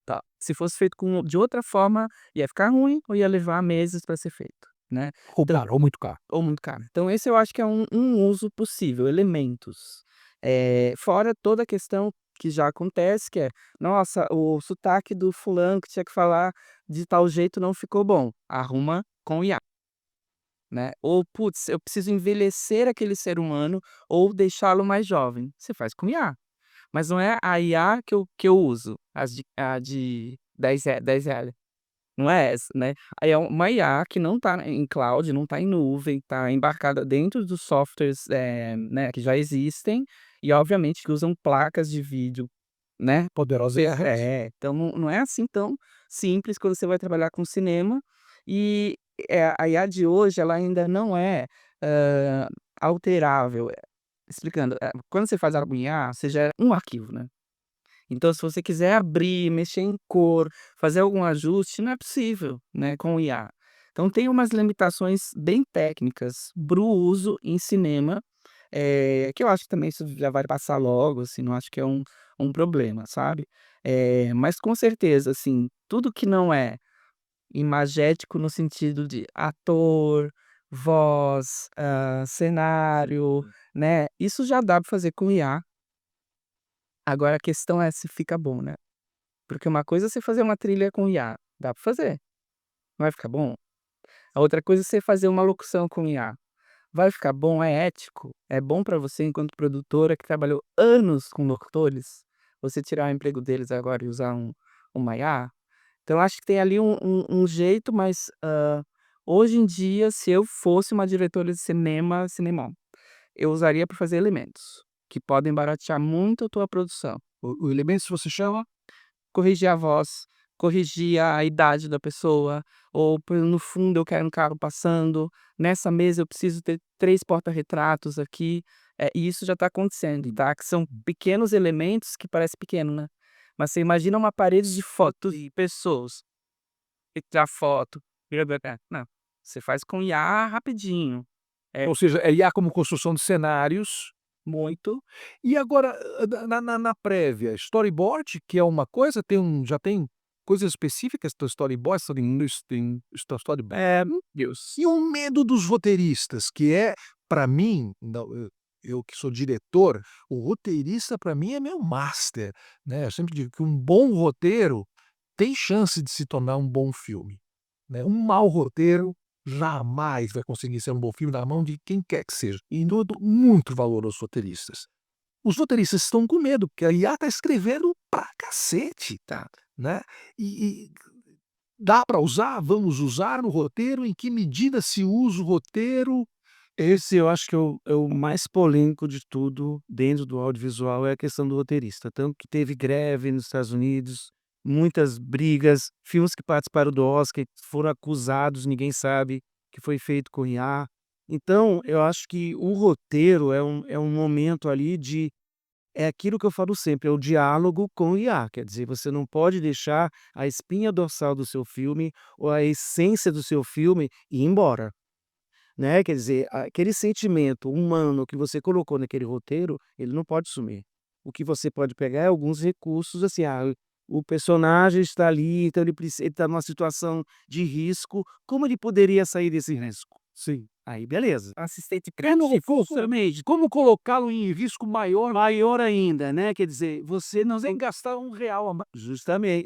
[SPEAKER 2] Tá. Se fosse feito de outra forma, ia ficar ruim ou ia levar meses para ser feito, né.
[SPEAKER 1] Ou caro, ou muito caro.
[SPEAKER 2] Ou muito caro. Então esse eu acho que é um uso possível, elementos. Fora toda a questão que já acontece, que é: "Nossa, o sotaque do fulano que tinha que falar de tal jeito não ficou bom", arruma com IA, né. Ou: "Putz, eu preciso envelhecer aquele ser humano ou deixá-lo mais jovem", você faz com IA. Mas não é a IA que eu uso, a de R$ 10. Não é essa, né. Aí é uma IA que não tá em cloud, não tá em nuvem, tá embarcada dentro dos softwares, né, que já existem e obviamente que usam placas de vídeo, né.
[SPEAKER 1] Poderosa IRS.
[SPEAKER 2] Então não é assim tão simples quando você vai trabalhar com cinema e, a IA de hoje ela ainda não é, hã, alterável. Explicando, quando você faz algo em IA, você gera um arquivo, né. Então se você quiser abrir, mexer em cor, fazer algum ajuste, não é possível, né, com o IA. Então tem umas limitações bem técnicas para o uso em cinema, que eu acho que também isso já vai passar logo, assim, não acho que é um problema, sabe. Mas com certeza, assim, tudo que não é imagético no sentido de ator, voz, cenário, né, isso já dá pra fazer com IA. Agora a questão é se fica bom, né. Porque uma coisa é você fazer uma trilha com IA, dá pra fazer, vai ficar bom? A outra coisa é você fazer uma locução com IA, vai ficar bom? É ético? É bom pra você enquanto produtora que trabalhou anos com locutores, você tirar o emprego deles agora e usar uma IA? Então eu acho que tem ali um jeito, mas, hoje em dia, se eu fosse uma diretora de cinema, eu usaria para fazer elementos, que podem baratear muito a tua produção.
[SPEAKER 1] O elemento você chama?
[SPEAKER 2] Corrigir a voz, corrigir a idade da pessoa, ou no fundo eu quero um carro passando, nessa mesa eu preciso ter 3 porta-retratos aqui, e isso já está acontecendo, tá, que são pequenos elementos que parece pequeno, né, mas você imagina uma parede de fotos de pessoas, e tirar foto, não, você faz com IA rapidinho, é
[SPEAKER 1] Ou seja, é IA como construção de cenários.
[SPEAKER 2] muito.
[SPEAKER 1] E agora, na prévia, storyboard, que é uma coisa, já tem coisas específicas do storyboard, tem storyboard.
[SPEAKER 2] Deus.
[SPEAKER 1] E o medo dos roteiristas, que é, para mim, não, eu que sou diretor, o roteirista para mim é meu master, né? Eu sempre digo que um bom roteiro tem chance de se tornar um bom filme, né? Um mau roteiro jamais vai conseguir ser um bom filme na mão de quem quer que seja. E eu dou muito valor aos roteiristas. Os roteiristas estão com medo, porque a IA está escrevendo pra cacete, tá, né? E dá para usar? Vamos usar no roteiro? Em que medida se usa o roteiro?
[SPEAKER 3] Esse eu acho que é o mais polêmico de tudo dentro do audiovisual, é a questão do roteirista. Tanto que teve greve nos Estados Unidos, muitas brigas, filmes que participaram do Oscar foram acusados, ninguém sabe que foi feito com IA. Então, eu acho que o roteiro é um momento ali de é aquilo que eu falo sempre, é o diálogo com o IA, quer dizer, você não pode deixar a espinha dorsal do seu filme ou a essência do seu filme ir embora, né, quer dizer, aquele sentimento humano que você colocou naquele roteiro, ele não pode sumir. O que você pode pegar é alguns recursos, assim, o personagem está ali, então ele está numa situação de risco, como ele poderia sair desse risco?
[SPEAKER 1] Sim.
[SPEAKER 3] Aí beleza.
[SPEAKER 2] Assistente
[SPEAKER 1] Criando recurso,
[SPEAKER 3] Justamente,
[SPEAKER 1] como colocá-lo em risco maior
[SPEAKER 3] maior ainda, né, quer dizer, você não
[SPEAKER 1] sem gastar R$ 1 a mais.
[SPEAKER 3] justamente.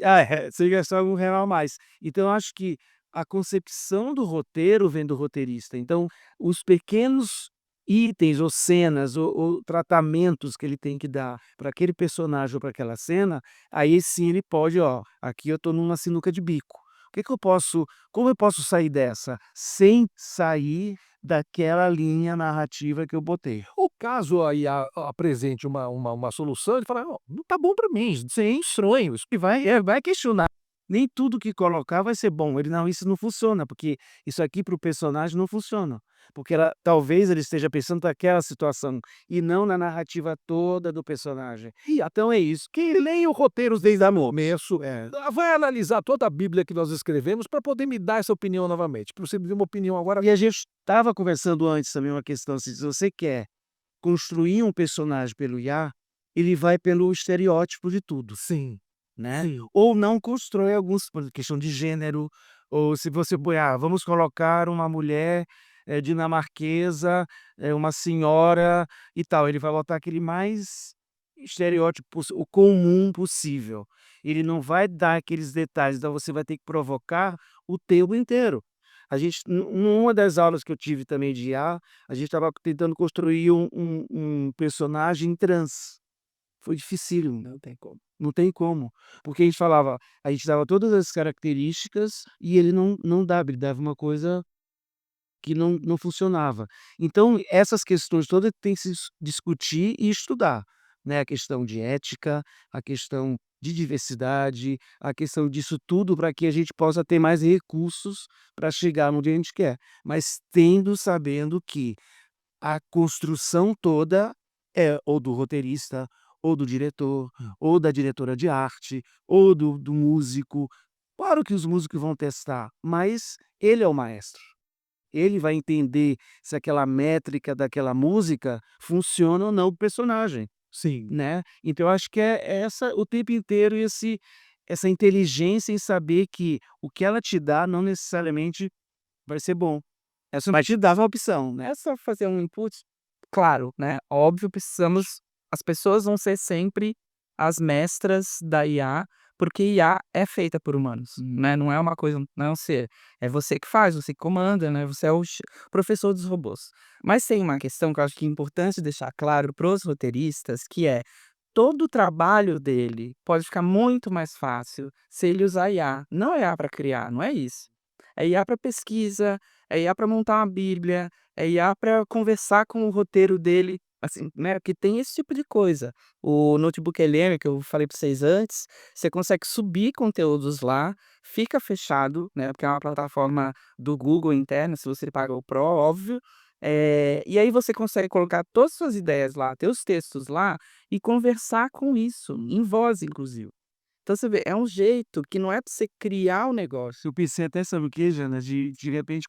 [SPEAKER 3] Sem gastar algum real a mais. Então eu acho que a concepção do roteiro vem do roteirista, então os pequenos itens ou cenas ou tratamentos que ele tem que dar para aquele personagem ou para aquela cena, aí sim ele pode: "Ó, aqui eu estou numa sinuca de bico. O que que eu posso como eu posso sair dessa, sem sair daquela linha narrativa que eu botei?".
[SPEAKER 1] Ou caso aí apresente uma solução, ele fala: "Não, não tá bom para mim, isso é estranho, isso
[SPEAKER 3] E vai questionar. Nem tudo que colocar vai ser bom. Ele: "Não, isso não funciona, porque isso aqui para o personagem não funciona". Porque talvez ele esteja pensando naquela situação, e não na narrativa toda do personagem.
[SPEAKER 1] E
[SPEAKER 3] Então é isso.
[SPEAKER 1] que leia o roteiro desde o começo,
[SPEAKER 3] É.
[SPEAKER 1] vai analisar toda a Bíblia que nós escrevemos para poder me dar essa opinião novamente, para você me dar uma opinião agora".
[SPEAKER 3] E a gente estava conversando antes também uma questão assim, se você quer construir um personagem pelo IA, ele vai pelo estereótipo de tudo.
[SPEAKER 1] Sim,
[SPEAKER 3] Né?
[SPEAKER 1] sim.
[SPEAKER 3] Ou não constrói alguns por questão de gênero, ou se você põe: vamos colocar uma mulher, dinamarquesa, uma senhora e tal", ele vai botar aquele mais estereótipo o comum possível. Ele não vai dar aqueles detalhes, então você vai ter que provocar o tempo inteiro. A gente numa das aulas que eu tive também de IA, a gente estava tentando construir um personagem trans. Foi dificílimo.
[SPEAKER 2] Não tem como.
[SPEAKER 3] Não tem como, porque a gente dava todas as características e ele não dava, ele dava uma coisa que não funcionava. Então essas questões todas tem que se discutir e estudar, né, a questão de ética, a questão de diversidade, a questão disso tudo para que a gente possa ter mais recursos para chegar onde a gente quer, mas sabendo que a construção toda é ou do roteirista, ou do diretor, ou da diretora de arte, ou do músico. Claro que os músicos vão testar, mas ele é o maestro. Ele vai entender se aquela métrica daquela música funciona ou não para o personagem,
[SPEAKER 1] Sim.
[SPEAKER 3] né. Então eu acho que é essa o tempo inteiro essa inteligência em saber que o que ela te dá não necessariamente vai ser bom. Essa vai te dar uma opção, né.
[SPEAKER 2] É só fazer um input, claro, né, óbvio, precisamos as pessoas vão ser sempre as mestras da IA, porque IA é feita por humanos, né, não é uma coisa não é um ser, é você que faz, você que comanda, né, você é o professor dos robôs. Mas tem uma questão que eu acho que é importante deixar claro para os roteiristas, que é, todo o trabalho dele pode ficar muito mais fácil se ele usar IA. Não é IA para criar, não é isso. É IA para pesquisa, é IA para montar uma bíblia, é IA para conversar com o roteiro dele, assim, né, porque tem esse tipo de coisa. O Notebook LM, que eu falei para vocês antes, você consegue subir conteúdos lá, fica fechado, né, porque é uma plataforma do Google interna, se você paga o Pro, óbvio. E aí você consegue colocar todas as suas ideias lá, teus textos lá, e conversar com isso, em voz inclusive. Então você vê, é um jeito que não é para você criar o negócio.
[SPEAKER 3] Eu pensei até, sabe o quê, Jana? De repente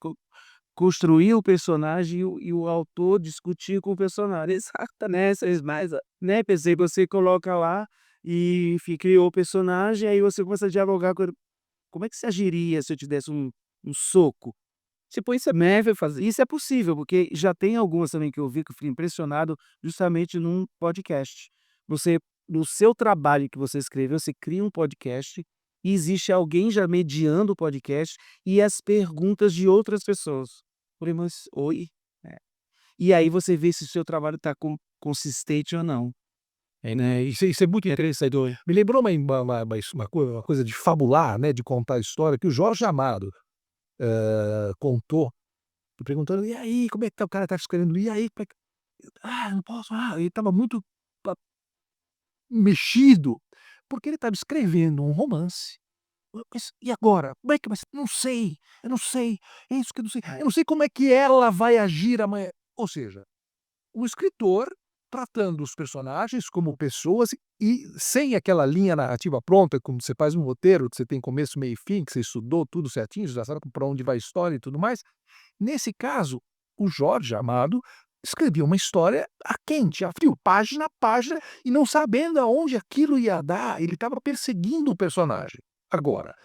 [SPEAKER 3] construir o personagem e o autor discutir com o personagem.
[SPEAKER 2] Exato, né, vocês mais
[SPEAKER 3] Né, pensei, você coloca lá e enfim, criou o personagem, aí você começa a dialogar com ele. Como é que você agiria se eu te desse um soco?
[SPEAKER 2] tipo, isso é possível fazer.
[SPEAKER 3] Isso é possível, porque já tem algumas também que eu vi que eu fiquei impressionado justamente num podcast. Você, no seu trabalho que você escreveu, você cria um podcast e existe alguém já mediando o podcast e as perguntas de outras pessoas. Eu falei, mas oi? É. E aí você vê se o seu trabalho está consistente ou não.
[SPEAKER 1] É, né, isso é muito interessante. Me lembrou uma coisa de fabular, né, de contar a história que o Jorge Amado, contou, perguntando: "E aí, como é que tá?", o cara estava escrevendo: "E aí, como é que", não posso", ele estava muito pa mexido, porque ele estava escrevendo um romance. Mas e agora? Como é que vai ser? Não sei, eu não sei, é isso que eu não sei, eu não sei como é que ela vai agir amanhã. Ou seja, o escritor tratando os personagens como pessoas e sem aquela linha narrativa pronta, como você faz um roteiro, que você tem começo, meio e fim, que você estudou tudo certinho, já sabe para onde vai a história e tudo mais. Nesse caso, o Jorge Amado escrevia uma história a quente, a frio, página a página, e não sabendo aonde aquilo ia dar, ele estava perseguindo o personagem. Agora,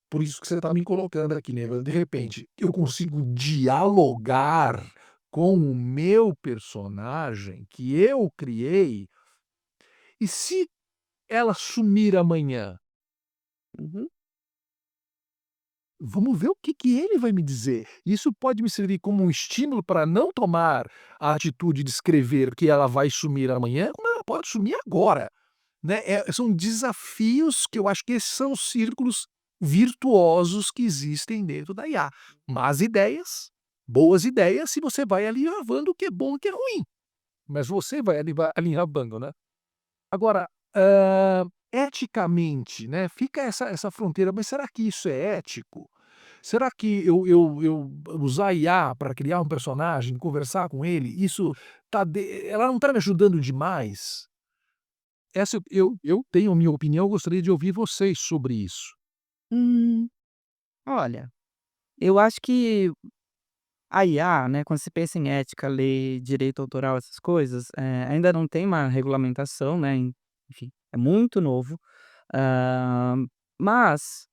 [SPEAKER 1] por isso que você está me colocando aqui, né? De repente, eu consigo dialogar com o meu personagem que eu criei, e se ela sumir amanhã,
[SPEAKER 2] Uhum.
[SPEAKER 1] vamos ver o que ele vai me dizer. Isso pode me servir como um estímulo para não tomar a atitude de escrever que ela vai sumir amanhã, como ela pode sumir agora, né? São desafios que eu acho que esses são os círculos virtuosos que existem dentro da IA. Más ideias, boas ideias, se você vai alinhavando o que é bom e o que é ruim. Mas você vai alinhavando, né? Agora, eticamente, né, fica essa fronteira, mas será que isso é ético? Será que eu usar IA para criar um personagem, conversar com ele, isso ela não está me ajudando demais? Essa eu tenho a minha opinião, eu gostaria de ouvir vocês sobre isso.
[SPEAKER 2] Hum, olha, eu acho que a IA, né, quando se pensa em ética, lei, direito autoral, essas coisas, ainda não tem uma regulamentação, né, enfim, é muito novo. Hã, mas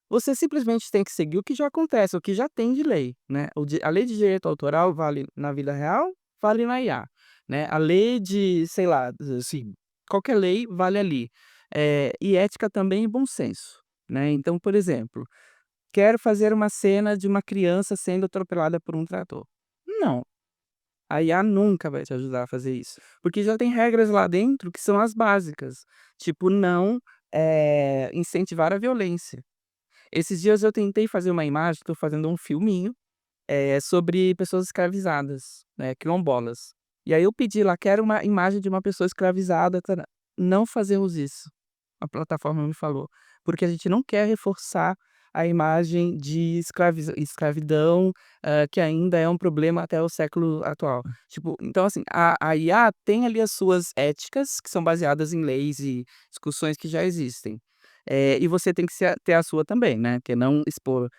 [SPEAKER 2] você simplesmente tem que seguir o que já acontece, o que já tem de lei, né. A lei de direito autoral vale na vida real, vale na IA, né. A lei de, sei lá,
[SPEAKER 1] Sim.
[SPEAKER 2] qualquer lei vale ali. E ética também e bom senso, né. Então, por exemplo, quero fazer uma cena de uma criança sendo atropelada por um trator. Não, a IA nunca vai te ajudar a fazer isso, porque já tem regras lá dentro que são as básicas, tipo não, incentivar a violência. Esses dias eu tentei fazer uma imagem, estou fazendo um filminho, sobre pessoas escravizadas, né, quilombolas. E aí eu pedi lá: "Quero uma imagem de uma pessoa escravizada, tarã". Não fazemos isso, a plataforma me falou, porque a gente não quer reforçar a imagem de escravidão, que ainda é um problema até o século atual. Tipo, então assim, a IA tem ali as suas éticas, que são baseadas em leis e discussões que já existem. E você tem que ter a sua também, né, que é não expor,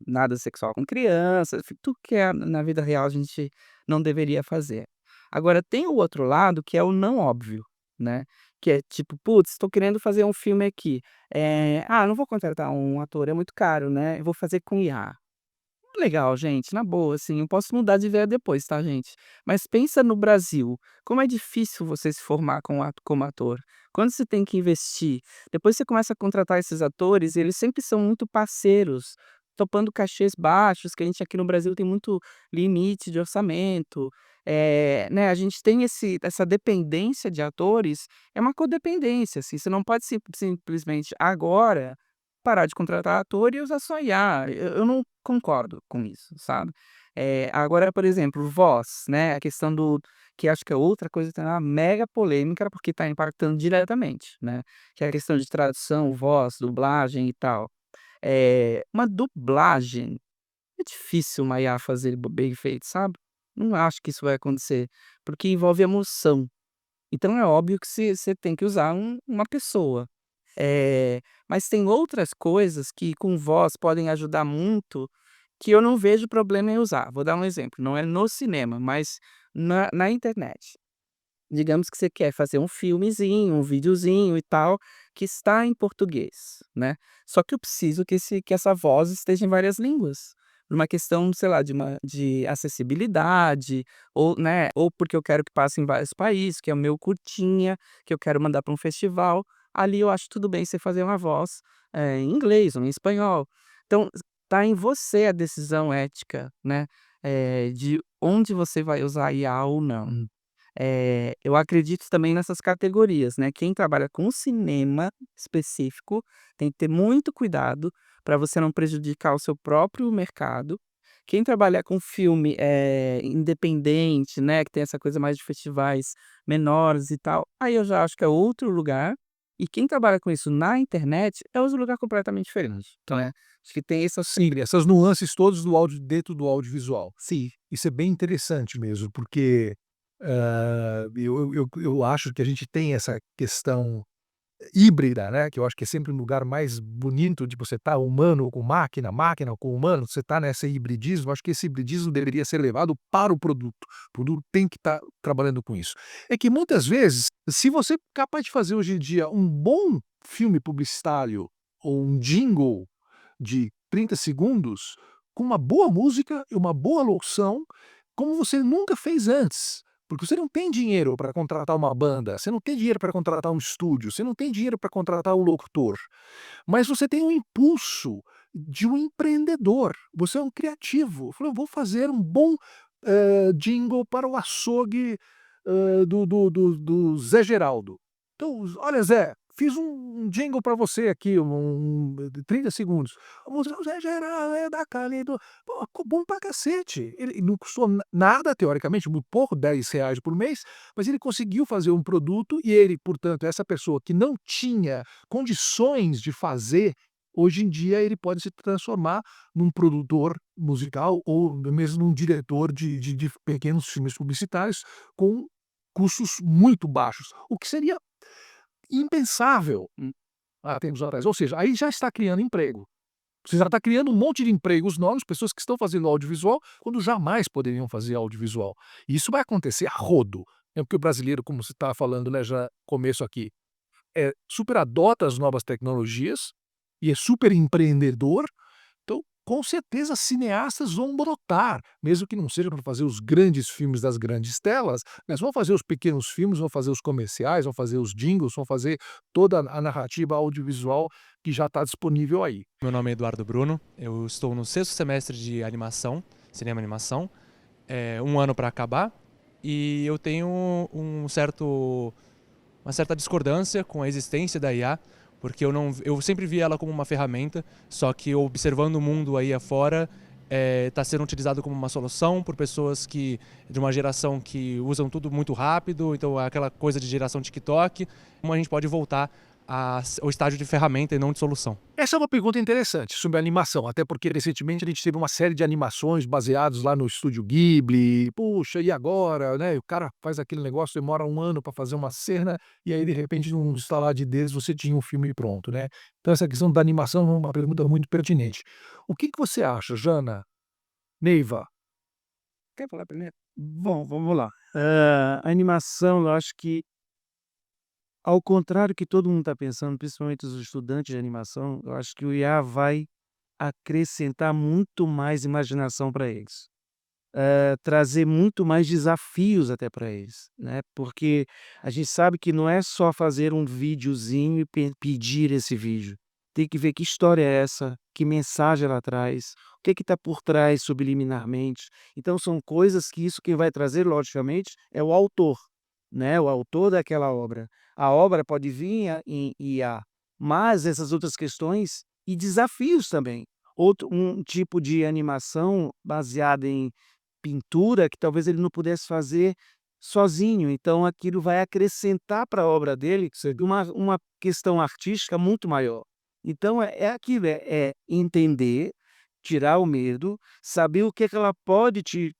[SPEAKER 2] nada sexual com crianças, tudo que é na vida real a gente não deveria fazer. Agora tem o outro lado que é o não óbvio, né, que é tipo: "Putz, estou querendo fazer um filme aqui, não vou contratar um ator, é muito caro, né, eu vou fazer com IA". Legal, gente, na boa, assim, eu posso mudar de ideia depois, tá, gente. Mas pensa no Brasil, como é difícil você se formar como ator. Quando você tem que investir, depois você começa a contratar esses atores, eles sempre são muito parceiros, topando cachês baixos, que a gente aqui no Brasil tem muito limite de orçamento. Né, a gente tem essa dependência de atores, é uma codependência, assim, você não pode simplesmente agora parar de contratar ator e usar só IA. Eu não concordo com isso, sabe. Agora, por exemplo, voz, né, a questão do que acho que é outra coisa que tá uma mega polêmica, porque está impactando diretamente, né, que é a questão de tradução, voz, dublagem e tal. Uma dublagem, é difícil uma IA fazer bem feito, sabe. Não acho que isso vai acontecer, porque envolve emoção. Então é óbvio que você tem que usar uma pessoa. Mas tem outras coisas que com voz podem ajudar muito, que eu não vejo problema em usar. Vou dar um exemplo, não é no cinema, mas na internet. Digamos que você quer fazer um filmezinho, um videozinho e tal, que está em português, né. Só que eu preciso que essa voz esteja em várias línguas, por uma questão, sei lá, de acessibilidade, ou, né, ou porque eu quero que passe em vários países, que é o meu curtinha, que eu quero mandar para um festival. Ali eu acho tudo bem você fazer uma voz, em inglês ou em espanhol. Então, tá em você a decisão ética, né, de onde você vai usar IA ou não. Eu acredito também nessas categorias, né, quem trabalha com cinema específico tem que ter muito cuidado para você não prejudicar o seu próprio mercado. Quem trabalha com filme, independente, né, que tem essa coisa mais de festivais menores e tal, aí eu já acho que é outro lugar. E quem trabalha com isso na internet é outro lugar completamente diferente, né. Acho que tem essas.
[SPEAKER 1] Sim, essas nuances todas do áudio dentro do audiovisual. Sim, isso é bem interessante mesmo, porque Eu acho que a gente tem essa questão híbrida, né, que eu acho que é sempre um lugar mais bonito de você estar humano com máquina, máquina com humano, você está nesse hibridismo, acho que esse hibridismo deveria ser levado para o produto tem que estar trabalhando com isso. É que muitas vezes, se você é capaz de fazer hoje em dia um bom filme publicitário ou um jingle de 30 segundos, com uma boa música e uma boa locução, como você nunca fez antes. Porque você não tem dinheiro para contratar uma banda, você não tem dinheiro para contratar um estúdio, você não tem dinheiro para contratar um locutor, mas você tem um impulso de um empreendedor, você é um criativo. Falou: "Vou fazer um bom, jingle para o açougue, do Zé Geraldo. Então, olha Zé, fiz um jingle para você aqui, de 30 segundos. O Zé Geraldo é da Calido", pô, ficou bom pra cacete. Ele não custou nada teoricamente, muito pouco, R$ 10 por mês, mas ele conseguiu fazer um produto e ele, portanto, essa pessoa que não tinha condições de fazer, hoje em dia ele pode se transformar num produtor musical ou mesmo num diretor de pequenos filmes publicitários com custos muito baixos, o que seria impensável há tempos atrás. Ou seja, aí já está criando emprego. Você já está criando um monte de empregos novos, pessoas que estão fazendo audiovisual, quando jamais poderiam fazer audiovisual. E isso vai acontecer a rodo. É porque o brasileiro, como você está falando, né, já começo aqui, super adota as novas tecnologias e é super empreendedor. Então, com certeza, cineastas vão brotar, mesmo que não seja para fazer os grandes filmes das grandes telas, mas vão fazer os pequenos filmes, vão fazer os comerciais, vão fazer os jingles, vão fazer toda a narrativa audiovisual que já está disponível aí.
[SPEAKER 5] Meu nome é Eduardo Bruno, eu estou no 6º semestre de animação, cinema e animação, 1 ano para acabar, e eu tenho uma certa discordância com a existência da IA, porque eu sempre vi ela como uma ferramenta, só que observando o mundo aí afora, está sendo utilizado como uma solução por pessoas de uma geração que usam tudo muito rápido, então aquela coisa de geração TikTok, como a gente pode voltar ao estágio de ferramenta e não de solução?
[SPEAKER 1] Essa é uma pergunta interessante sobre a animação, até porque recentemente a gente teve uma série de animações baseadas lá no estúdio Ghibli. Puxa, e agora, né? O cara faz aquele negócio, demora 1 ano para fazer uma cena e aí de repente num estalar de dedos você tinha um filme pronto, né? Então essa questão da animação é uma pergunta muito pertinente. O que você acha, Jana? Neiva?
[SPEAKER 2] Quer falar primeiro?
[SPEAKER 3] Bom, vamos lá. A animação, eu acho que, ao contrário que todo mundo está pensando, principalmente os estudantes de animação, eu acho que o IA vai acrescentar muito mais imaginação para eles. Trazer muito mais desafios até para eles, né? Porque a gente sabe que não é só fazer um videozinho e pedir esse vídeo. Tem que ver que história é essa, que mensagem ela traz, o que está por trás subliminarmente. Então são coisas que isso quem vai trazer, logicamente, é o autor, né? O autor daquela obra. A obra pode vir em IA, mas essas outras questões e desafios também. Um tipo de animação baseada em pintura que talvez ele não pudesse fazer sozinho, então aquilo vai acrescentar para a obra dele uma questão artística muito maior. Então é aquilo, é entender, tirar o medo, saber o que é que ela pode te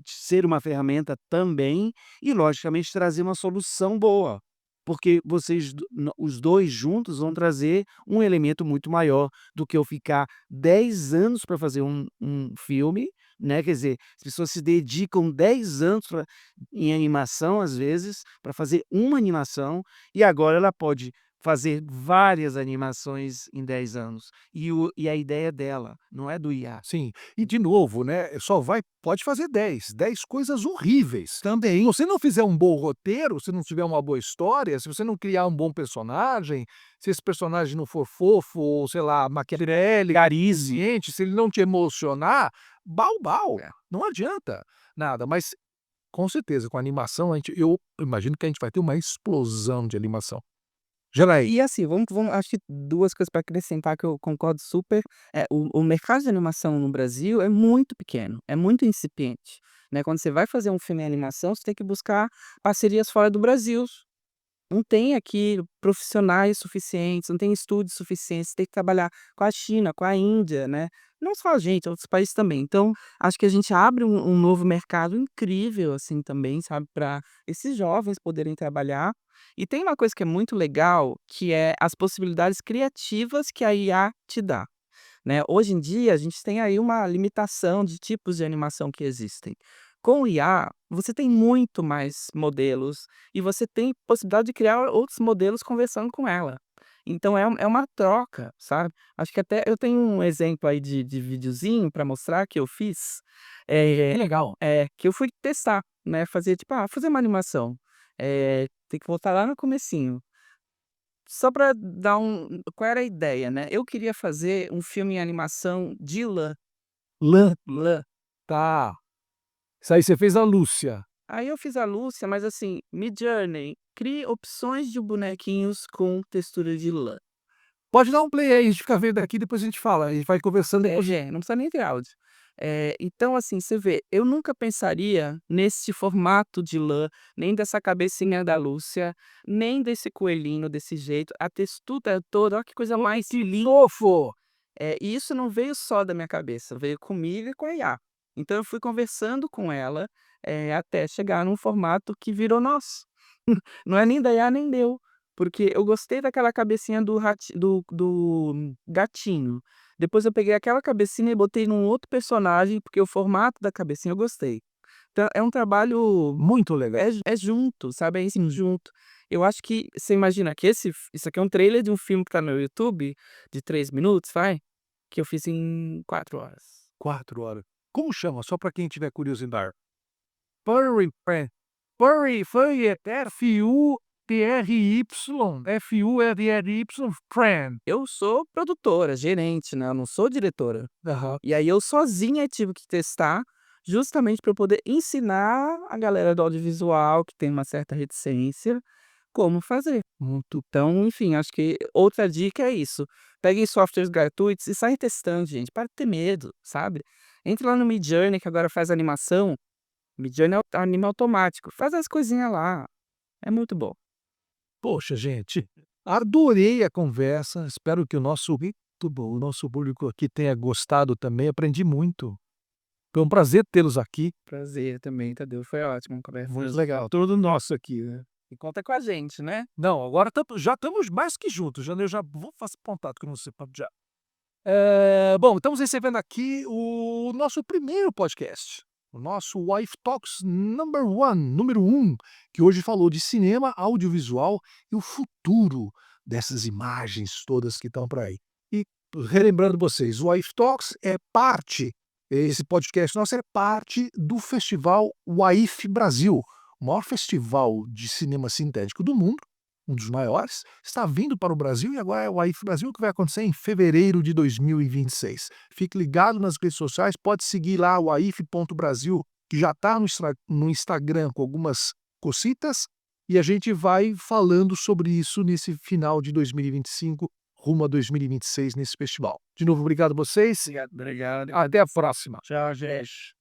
[SPEAKER 3] ser uma ferramenta também e logicamente trazer uma solução boa, porque os 2 juntos vão trazer um elemento muito maior do que eu ficar 10 anos para fazer um filme, né, quer dizer, as pessoas se dedicam 10 anos em animação, às vezes, para fazer uma animação, e agora ela pode fazer várias animações em 10 anos. E a ideia é dela, não é do IA.
[SPEAKER 1] Sim. E de novo, né, pode fazer 10 coisas horríveis também. Se você não fizer um bom roteiro, se não tiver uma boa história, se você não criar um bom personagem, se esse personagem não for fofo ou, sei lá, Maquiavelli, carisma, se ele não te emocionar, bau, não adianta nada. Mas, com certeza, com a animação, eu imagino que a gente vai ter uma explosão de animação. Janaí.
[SPEAKER 2] E assim, vamos acho que 2 coisas para acrescentar que eu concordo super, o mercado de animação no Brasil é muito pequeno, é muito incipiente, né, quando você vai fazer um filme em animação, você tem que buscar parcerias fora do Brasil. Não tem aqui profissionais suficientes, não tem estúdios suficientes, você tem que trabalhar com a China, com a Índia, né, Não só a gente, outros países também. Então, acho que a gente abre um novo mercado incrível, assim, também, sabe, para esses jovens poderem trabalhar. E tem uma coisa que é muito legal, que é as possibilidades criativas que a IA te dá, né. Hoje em dia, a gente tem aí uma limitação de tipos de animação que existem. Com o IA, você tem muito mais modelos e você tem possibilidade de criar outros modelos conversando com ela. Então é uma troca, sabe. Acho que até eu tenho um exemplo aí de videozinho para mostrar que eu fiz,
[SPEAKER 1] Que legal.
[SPEAKER 2] que eu fui testar, né, fazer tipo, fazer uma animação. Tem que voltar lá no comecinho. Só para dar qual era a ideia, né, eu queria fazer um filme em animação de lã,
[SPEAKER 1] Lã.
[SPEAKER 2] lã.
[SPEAKER 1] Tá. Isso aí você fez a Lúcia.
[SPEAKER 2] Aí eu fiz a Lúcia, mas assim, Midjourney, crie opções de bonequinhos com textura de lã.
[SPEAKER 1] Pode dar um play aí, a gente fica vendo aqui, depois a gente fala. A gente vai conversando depois.
[SPEAKER 2] Não precisa nem ter áudio. Então assim, você vê, eu nunca pensaria nesse formato de lã, nem dessa cabecinha da Lúcia, nem desse coelhinho desse jeito, a textura toda, olha que coisa mais linda.
[SPEAKER 1] Fofo!
[SPEAKER 2] E isso não veio só da minha cabeça, veio comigo e com a IA. Então eu fui conversando com ela, até chegar num formato que virou nosso. Não é nem da IA nem meu, porque eu gostei daquela cabecinha do gatinho. Depois eu peguei aquela cabecinha e botei num outro personagem, porque o formato da cabecinha eu gostei. Então é um trabalho,
[SPEAKER 1] Muito legal.
[SPEAKER 2] é junto, sabe, é isso junto. Eu acho que você imagina que isso aqui é um trailer de um filme que tá no YouTube, de 3 minutos, vai, que eu fiz em 4 horas.
[SPEAKER 1] 4 horas. Como chama? Só para quem tiver curiosidade. Furry Friend. Furry é F-U-T-R-Y. F-U-R-R-Y Friend.
[SPEAKER 2] Eu sou produtora, gerente, né, eu não sou diretora.
[SPEAKER 1] Aham.
[SPEAKER 2] E aí eu sozinha tive que testar, justamente para eu poder ensinar a galera do audiovisual, que tem uma certa reticência, como fazer.
[SPEAKER 1] Muito.
[SPEAKER 2] Então, enfim, acho que outra dica é isso. Peguem softwares gratuitos e saem testando, gente. Para de ter medo, sabe? Entre lá no Midjourney, que agora faz animação. Midjourney anima automático. Faz as coisinhas lá. É muito bom.
[SPEAKER 1] Poxa, gente, adorei a conversa. Espero que o nosso público aqui tenha gostado também. Aprendi muito. Foi um prazer tê-los aqui.
[SPEAKER 2] Prazer também, Tadeu. Foi ótimo. Conversa.
[SPEAKER 1] Muito legal. Todo nosso aqui, né?
[SPEAKER 2] E conta com a gente, né?
[SPEAKER 1] Não, agora já estamos mais que juntos. Eu já vou fazer contato com você já. Bom, estamos recebendo aqui o nosso primeiro podcast. O nosso Wife Talks número 1, que hoje falou de cinema, audiovisual e o futuro dessas imagens todas que estão por aí. E relembrando vocês, o Wife Talks esse podcast nosso é parte do Festival Wife Brasil, o maior festival de cinema sintético do mundo, um dos maiores, está vindo para o Brasil e agora é o Wife Brasil que vai acontecer em fevereiro de 2026. Fique ligado nas redes sociais, pode seguir lá o waif.brasil, que já está no Instagram com algumas cositas, e a gente vai falando sobre isso nesse final de 2025, rumo a 2026 nesse festival. De novo, obrigado a vocês.
[SPEAKER 2] Obrigado.
[SPEAKER 1] Até a próxima.
[SPEAKER 2] Tchau, gente.